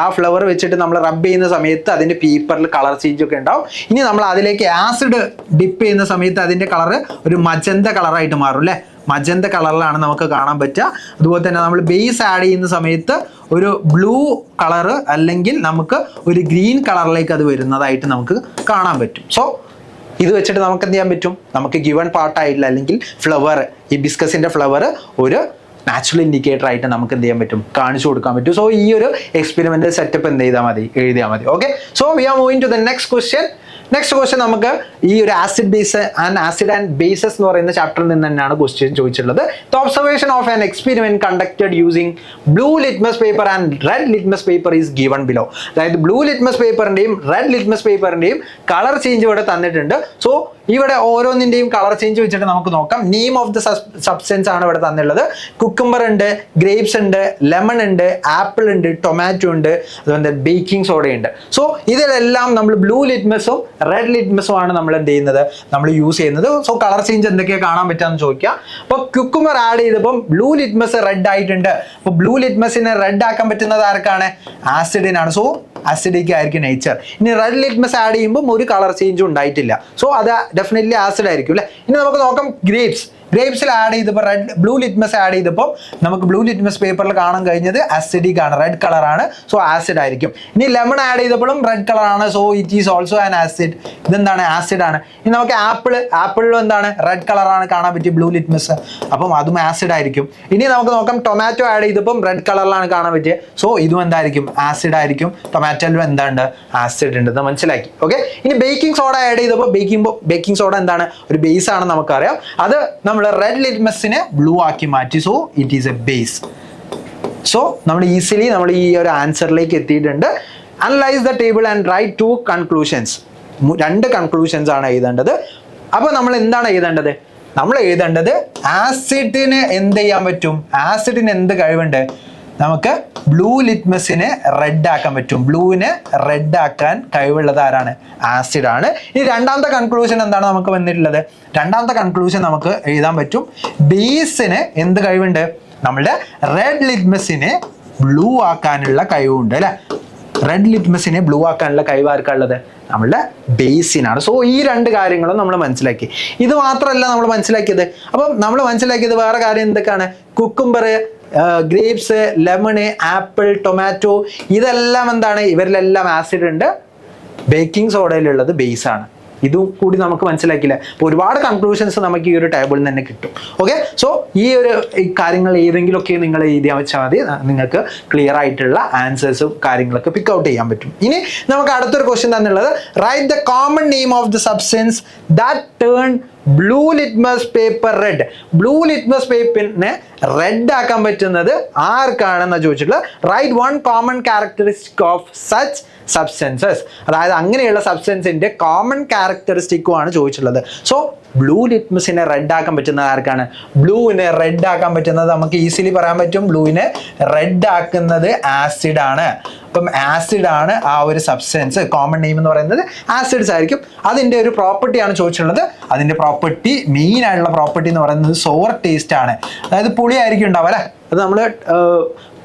ആ ഫ്ലവർ വെച്ചിട്ട് നമ്മൾ റബ്ബ് ചെയ്യുന്ന സമയത്ത് അതിൻ്റെ പേപ്പറിൽ കളർ ചേഞ്ച് ഒക്കെ ഉണ്ടാവും. ഇനി നമ്മൾ അതിലേക്ക് ആസിഡ് ഡിപ്പ് ചെയ്യുന്ന സമയത്ത് അതിൻ്റെ കളറ് ഒരു മജന്ത കളറായിട്ട് മാറും അല്ലേ, മജന്ത കളറിലാണ് നമുക്ക് കാണാൻ പറ്റുക. അതുപോലെ തന്നെ നമ്മൾ ബേസ് ആഡ് ചെയ്യുന്ന സമയത്ത് ഒരു ബ്ലൂ കളറ് അല്ലെങ്കിൽ നമുക്ക് ഒരു ഗ്രീൻ കളറിലേക്ക് അത് വരുന്നതായിട്ട് നമുക്ക് കാണാൻ പറ്റും. സോ ഇത് വെച്ചിട്ട് നമുക്ക് എന്ത് ചെയ്യാൻ പറ്റും, നമുക്ക് ഗിവൺ പാർട്ടായിട്ടില്ല അല്ലെങ്കിൽ ഫ്ലവർ, ഈ ഹിബിസ്കസിൻ്റെ ഫ്ലവർ ഒരു നാച്ചുറൽ ഇൻഡിക്കേറ്റർ ആയിട്ട് നമുക്ക് എന്ത് ചെയ്യാൻ പറ്റും, കാണിച്ചു കൊടുക്കാൻ പറ്റും. സോ ഈ ഒരു എക്സ്പെരിമെൻ്റൽ സെറ്റപ്പ് എന്ത് ചെയ്താൽ മതി, എഴുതിയാൽ മതി. Okay, so we are moving to the next question. Next question നമുക്ക് ഈ ഒരു ആസിഡ് ആൻഡ് ബേസസ് എന്ന് പറയുന്ന ചാപ്റ്ററിൽ നിന്ന് തന്നെയാണ് ക്വസ്റ്റ്യൻ ചോദിച്ചിട്ടുള്ളത്. The observation of an experiment conducted using blue litmus paper and red litmus paper is given below. അതായത് ബ്ലൂ ലിറ്റ്മസ് പേപ്പറിന്റെയും റെഡ് ലിറ്റ്മസ് പേപ്പറിന്റെയും കളർ ചേഞ്ച് ഇവിടെ തന്നിട്ടുണ്ട്. സോ ഇവിടെ ഓരോന്നിന്റെയും കളർ ചേഞ്ച് വെച്ചിട്ട് നമുക്ക് നോക്കാം. നെയിം ഓഫ് ദ സബ്സ്റ്റൻസ് ആണ് ഇവിടെ തന്നിട്ടുള്ളത്. കുക്കുംബർ ഉണ്ട്, ഗ്രേപ്സ് ഉണ്ട്, ലെമൺ ഉണ്ട്, ആപ്പിൾ ഉണ്ട്, ടൊമാറ്റോ ഉണ്ട്, അതുപോലെ ബേക്കിംഗ് സോഡ ഉണ്ട്. സോ ഇതിലെല്ലാം നമ്മൾ ബ്ലൂ ലിറ്റ്മസും റെഡ് ലിറ്റ്മസും ആണ് നമ്മൾ എന്ത് ചെയ്യുന്നത്, നമ്മൾ യൂസ് ചെയ്യുന്നത്. സോ കളർ ചേഞ്ച് എന്തൊക്കെയാണ് കാണാൻ പറ്റാന്ന് ചോദിക്കാം. അപ്പോൾ കുക്കുംബർ ആഡ് ചെയ്തപ്പം ബ്ലൂ ലിറ്റ്മസ് റെഡ് ആയിട്ടുണ്ട്. അപ്പോൾ ബ്ലൂ ലിറ്റ്മസിനെ റെഡ് ആക്കാൻ പറ്റുന്നത് ആർക്കാണ്, ആസിഡിനാണ്. സോ ആസിഡിക് ആയിരിക്കും നേച്ചർ. ഇനി റെഡ് ലിറ്റ്മസ് ആഡ് ചെയ്യുമ്പോൾ ഒരു കളർ ചേഞ്ചും ഉണ്ടായിട്ടില്ല. സോ അത് ഡെഫിനറ്റ്ലി ആസിഡ് ആയിരിക്കും അല്ലേ. ഇനി നമുക്ക് നോക്കാം ഗ്രേപ്സിൽ ആഡ് ചെയ്തപ്പോൾ ബ്ലൂ ലിറ്റ്മസ് ആഡ് ചെയ്തപ്പോൾ നമുക്ക് ബ്ലൂ ലിറ്റ്മസ് പേപ്പറിൽ കാണാൻ കഴിഞ്ഞത് അസിഡിക് ആണ്, റെഡ് കളറാണ്. സോ ആസിഡ് ആയിരിക്കും. ഇനി ലെമൺ ആഡ് ചെയ്തപ്പോഴും റെഡ് കളറാണ്. So it is also an acid. ഇതെന്താണ്, ആസിഡ് ആണ്. ഇനി നമുക്ക് ആപ്പിളിലും എന്താണ്, റെഡ് കളറാണ് കാണാൻ പറ്റിയ ബ്ലൂ ലിറ്റ്മസ്, അപ്പം അതും ആസിഡ് ആയിരിക്കും. ഇനി നമുക്ക് നോക്കാം, ടൊമാറ്റോ ആഡ് ചെയ്തപ്പം റെഡ് കളറിലാണ് കാണാൻ പറ്റിയത്. സോ ഇതും എന്തായിരിക്കും, ആസിഡ് ആയിരിക്കും. ടൊമാറ്റോയിലും എന്താണ്, ആസിഡ് ഉണ്ടെന്ന് മനസ്സിലാക്കി. ഓക്കെ, ഇനി ബേക്കിംഗ് സോഡ ആഡ് ചെയ്തപ്പോൾ ബേക്കിംഗ് സോഡ എന്താണ്, ഒരു ബേസ് ആണ് നമുക്കറിയാം. അത് നമ്മൾ റെഡ് ലിറ്റ്മസിനെ ബ്ലൂ ആക്കി മാറ്റി. So it is a base. So നമ്മൾ ഈസിലി നമ്മൾ ഈ ഒരു ആൻസറിലേക്ക് എത്തിയിട്ടുണ്ട്. Analyse the table and write 2 conclusions. 2 conclusions ആണ് എഴുതേണ്ടത്. അപ്പോൾ നമ്മൾ എന്താണ് എഴുതേണ്ടത്, നമ്മൾ എഴുതേണ്ടത് ആസിഡിന് എന്ത് ചെയ്യാൻ പറ്റും, ആസിഡിന് എന്ത് കഴിവുണ്ട്, നമുക്ക് ബ്ലൂ ലിറ്റ്മസിനെ റെഡ് ആക്കാൻ പറ്റും. ബ്ലൂവിനെ റെഡ് ആക്കാൻ കഴിവുള്ളത് ആരാണ്, ആസിഡ് ആണ്. ഇനി രണ്ടാമത്തെ കൺക്ലൂഷൻ എന്താണ് നമുക്ക് വന്നിട്ടുള്ളത്, രണ്ടാമത്തെ കൺക്ലൂഷൻ നമുക്ക് എഴുതാൻ പറ്റും, ബേസിന് എന്ത് കഴിവുണ്ട്, നമ്മളുടെ റെഡ് ലിറ്റ്മസിനെ ബ്ലൂ ആക്കാനുള്ള കഴിവുണ്ട് അല്ലെ. റെഡ് ലിറ്റ്മസിനെ ബ്ലൂ ആക്കാനുള്ള കഴിവ് ആർക്കുള്ളത്, നമ്മളുടെ ബേസിനാണ്. സോ ഈ 2 കാര്യങ്ങളും നമ്മൾ മനസ്സിലാക്കി. ഇത് മാത്രമല്ല നമ്മൾ മനസ്സിലാക്കിയത്. അപ്പം നമ്മൾ മനസ്സിലാക്കിയത് വേറെ കാര്യം എന്തൊക്കെയാണ്, cucumber, grapes, lemon, apple, tomato, ഇതെല്ലാം എന്താണ്, ഇവരിലെല്ലാം ആസിഡ് ഉണ്ട്. ബേക്കിംഗ് സോഡയിലുള്ളത് ബേസ് ആണ്. ഇതും കൂടി നമുക്ക് മനസ്സിലാക്കില്ല. അപ്പോൾ ഒരുപാട് കൺക്ലൂഷൻസ് നമുക്ക് ഈ ഒരു ടേബിളിൽ തന്നെ കിട്ടും. ഓക്കെ, സോ ഈ കാര്യങ്ങൾ ഏതെങ്കിലുമൊക്കെ നിങ്ങൾ എഴുതിയാൽ വെച്ചാൽ മതി, നിങ്ങൾക്ക് ക്ലിയർ ആയിട്ടുള്ള ആൻസേഴ്സും കാര്യങ്ങളൊക്കെ പിക്ക് ഔട്ട് ചെയ്യാൻ പറ്റും. ഇനി നമുക്ക് അടുത്തൊരു ക്വസ്റ്റ്യൻ തന്നുള്ളത്, write the common name of the substance that turn blue litmus paper red. Blue litmus പേപ്പറിനെ റെഡ് ആക്കാൻ പറ്റുന്നത് ആർക്കാണെന്ന് ചോദിച്ചിട്ടുള്ളത്. Write 1 common characteristic of such substances. അതായത് അങ്ങനെയുള്ള സബ്സ്റ്റൻസിന്റെ കോമൺ ക്യാരക്ടറിസ്റ്റിക്കുമാണ് ചോദിച്ചിട്ടുള്ളത്. സോ ബ്ലൂ ലിറ്റ്മസിനെ റെഡ് ആക്കാൻ പറ്റുന്നത് ആർക്കാണ്, ബ്ലൂവിനെ റെഡ് ആക്കാൻ പറ്റുന്നത് നമുക്ക് ഈസിലി പറയാൻ പറ്റും, ബ്ലൂവിനെ റെഡ് ആക്കുന്നത് ആസിഡ് ആണ്. അപ്പം ആസിഡ് ആണ് ആ ഒരു സബ്സ്റ്റൻസ്. കോമൺ നെയിം എന്ന് പറയുന്നത് ആസിഡ്സ് ആയിരിക്കും. അതിൻ്റെ ഒരു പ്രോപ്പർട്ടിയാണ് ചോദിച്ചിട്ടുള്ളത്. അതിൻ്റെ പ്രോപ്പർട്ടി, മെയിൻ ആയിട്ടുള്ള പ്രോപ്പർട്ടി എന്ന് പറയുന്നത് സോർ ടേസ്റ്റ് ആണ്. അതായത് പുളി ആയിരിക്കും ഉണ്ടാവുക അല്ലേ. അത് നമ്മൾ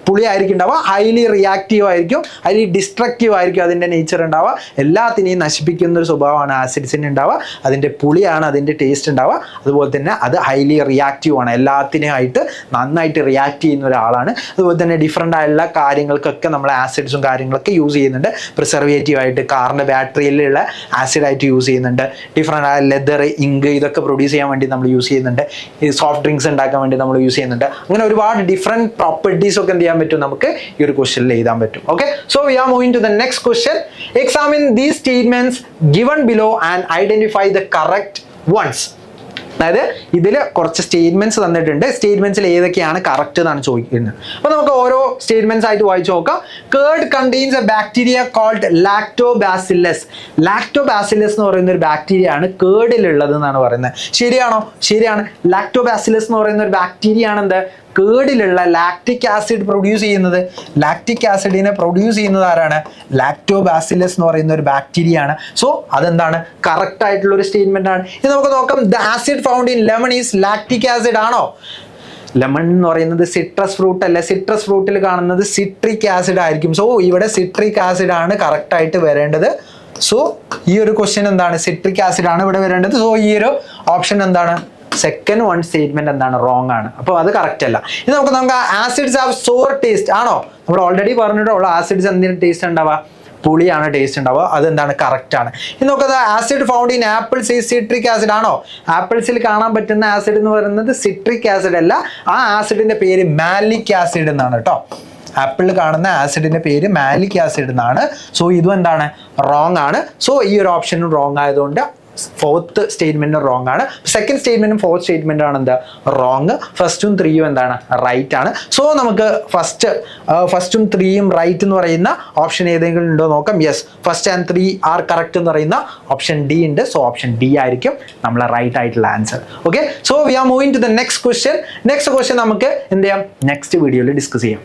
പുളി ആയിരിക്കും ഉണ്ടാവുക, ഹൈലി റിയാക്റ്റീവ് ആയിരിക്കും, ഹൈലി ഡിസ്ട്രക്റ്റീവ് ആയിരിക്കും അതിൻ്റെ നേച്ചർ ഉണ്ടാവുക. എല്ലാത്തിനെയും നശിപ്പിക്കുന്ന ഒരു സ്വഭാവമാണ് ആസിഡ്സിന് ഉണ്ടാവുക. അതിൻ്റെ പുളിയാണ് അതിൻ്റെ ടേസ്റ്റ് ഉണ്ടാവുക. അതുപോലെ തന്നെ അത് ഹൈലി റിയാക്റ്റീവ് ആണ്, എല്ലാത്തിനെയായിട്ട് നന്നായിട്ട് റിയാക്ട് ചെയ്യുന്ന ഒരാളാണ്. അതുപോലെ തന്നെ ഡിഫറെൻ്റ് ആയിട്ടുള്ള കാര്യങ്ങൾക്കൊക്കെ നമ്മൾ ആസിഡ്സും കാര്യങ്ങളൊക്കെ യൂസ് ചെയ്യുന്നുണ്ട്. പ്രിസർവേറ്റീവ് ആയിട്ട് കാറിൻ്റെ ബാറ്ററിയിലുള്ള ആസിഡായിട്ട് യൂസ് ചെയ്യുന്നുണ്ട്. ഡിഫറെൻ്റ് ആയ ലെതർ, ഇങ്ക് ഇതൊക്കെ പ്രൊഡ്യൂസ് ചെയ്യാൻ വേണ്ടി നമ്മൾ യൂസ് ചെയ്യുന്നുണ്ട്. ഈ സോഫ്റ്റ് ഡ്രിങ്ക്സ് ഉണ്ടാക്കാൻ വേണ്ടി നമ്മൾ യൂസ് ചെയ്യുന്നുണ്ട്. അങ്ങനെ ഒരുപാട് ഡിഫറെൻറ്റ് പ്രോപ്പർട്ടീസ് ഒക്കെ എന്ത് ചെയ്യാൻ പറ്റും, നമുക്ക് ഈ ഒരു ക്വസ്റ്റ്യനിൽ എഴുതാൻ പറ്റും. Okay, so we are moving to the next question. Examine these statements given below and identify the correct ones. അതായത് ഇതിൽ കുറച്ച് സ്റ്റേറ്റ്മെന്റ്സ് തന്നിട്ടുണ്ട്, സ്റ്റേറ്റ്മെന്റ്സിൽ ഏതൊക്കെയാണ് കറക്റ്റ് എന്നാണ് ചോദിക്കുന്നത്. അപ്പോൾ നമുക്ക് ഓരോ സ്റ്റേറ്റ്മെന്റ്സ് ആയിട്ട് വായിച്ചു നോക്കാം. Curd contains a bacteria called lactobacillus. Lactobacillus എന്ന് പറയുന്ന ഒരു ബാക്ടീരിയ ആണ് കേർഡിലുള്ളത് എന്നാണ് പറയുന്നത്. ശരിയാണോ? ശരിയാണ്. ലാക്ടോബാസില്ലസ് എന്ന് പറയുന്ന ഒരു ബാക്ടീരിയ ആണ് എന്ത്? കേർഡിലുള്ള ലാക്റ്റിക് ആസിഡ് പ്രൊഡ്യൂസ് ചെയ്യുന്നത്. ലാക്റ്റിക് ആസിഡിനെ പ്രൊഡ്യൂസ് ചെയ്യുന്നത് ആരാണ്? ലാക്ടോബാസില്ലസ് എന്ന് പറയുന്ന ഒരു ബാക്ടീരിയ ആണ്. സോ അതെന്താണ്? കറക്റ്റ് ആയിട്ടുള്ള ഒരു സ്റ്റേറ്റ്മെന്റ് ആണ്. ഇനി നമുക്ക് നോക്കാം. The acid found in lemon is lactic acid ആണോ? ലെമൺ എന്ന് പറയുന്നത് സിട്രസ് ഫ്രൂട്ട് അല്ലേ? സിട്രസ് ഫ്രൂട്ടിൽ കാണുന്നത് സിട്രിക് ആസിഡ് ആയിരിക്കും. സോ ഇവിടെ സിട്രിക് ആസിഡ് ആണ് കറക്റ്റ് ആയിട്ട് വരേണ്ടത്. സോ ഈ ഒരു ക്വസ്റ്റ്യൻ എന്താണ്? സിട്രിക് ആസിഡ് ആണ് ഇവിടെ വരേണ്ടത്. സോ ഈ ഒരു ഓപ്ഷൻ എന്താണ്? സെക്കൻഡ് വൺ സ്റ്റേറ്റ്മെന്റ് എന്താണ്? റോങ് ആണ്. അപ്പോൾ അത് കറക്റ്റ് അല്ല. ഇനി നമുക്ക് ആസിഡ്സ് ഹാവ് സോർ ടേസ്റ്റ് ആണോ? നമ്മൾ ഓൾറെഡി പറഞ്ഞിട്ടുള്ള ആസിഡ്സ് എന്തിനും ടേസ്റ്റ് ഉണ്ടാവുക? പുളിയാണ് ടേസ്റ്റ് ഉണ്ടാവുക. അതെന്താണ്? കറക്റ്റ് ആണ്. ഇനി നോക്കുന്നത് acid found in apples is citric acid ആണോ? ആപ്പിൾസിൽ കാണാൻ പറ്റുന്ന ആസിഡ് എന്ന് പറയുന്നത് സിട്രിക് ആസിഡ് അല്ല. ആ ആസിഡിന്റെ പേര് മാലിക് ആസിഡ് എന്നാണ് കേട്ടോ. ആപ്പിളിൽ കാണുന്ന ആസിഡിന്റെ പേര് മാലിക് ആസിഡ് എന്നാണ്. സോ ഇതും എന്താണ്? റോങ് ആണ്. സോ ഈ ഒരു ഓപ്ഷനും റോങ് ആയതുകൊണ്ട് ഫോർത്ത് സ്റ്റേറ്റ്മെന്റ് റോങ് ആണ്. സെക്കൻഡ് സ്റ്റേറ്റ്മെന്റും ഫോർത്ത് സ്റ്റേറ്റ്മെന്റ് ആണ് എന്താ? റോങ്. ഫസ്റ്റും ത്രീയും എന്താണ്? റൈറ്റ് ആണ്. സോ നമുക്ക് ഫസ്റ്റും ത്രീയും റൈറ്റ് എന്ന് പറയുന്ന ഓപ്ഷൻ ഏതെങ്കിലും ഉണ്ടോ നോക്കാം. Yes, first and 3 are correct എന്ന് പറയുന്ന ഓപ്ഷൻ ഡി ഉണ്ട്. സോ ഓപ്ഷൻ ഡി ആയിരിക്കും നമ്മളെ റൈറ്റ് ആയിട്ടുള്ള answer. Okay, so we are moving to the next question. Next question നമുക്ക് എന്ത് ചെയ്യാം? നെക്സ്റ്റ് വീഡിയോയിൽ ഡിസ്കസ് ചെയ്യാം.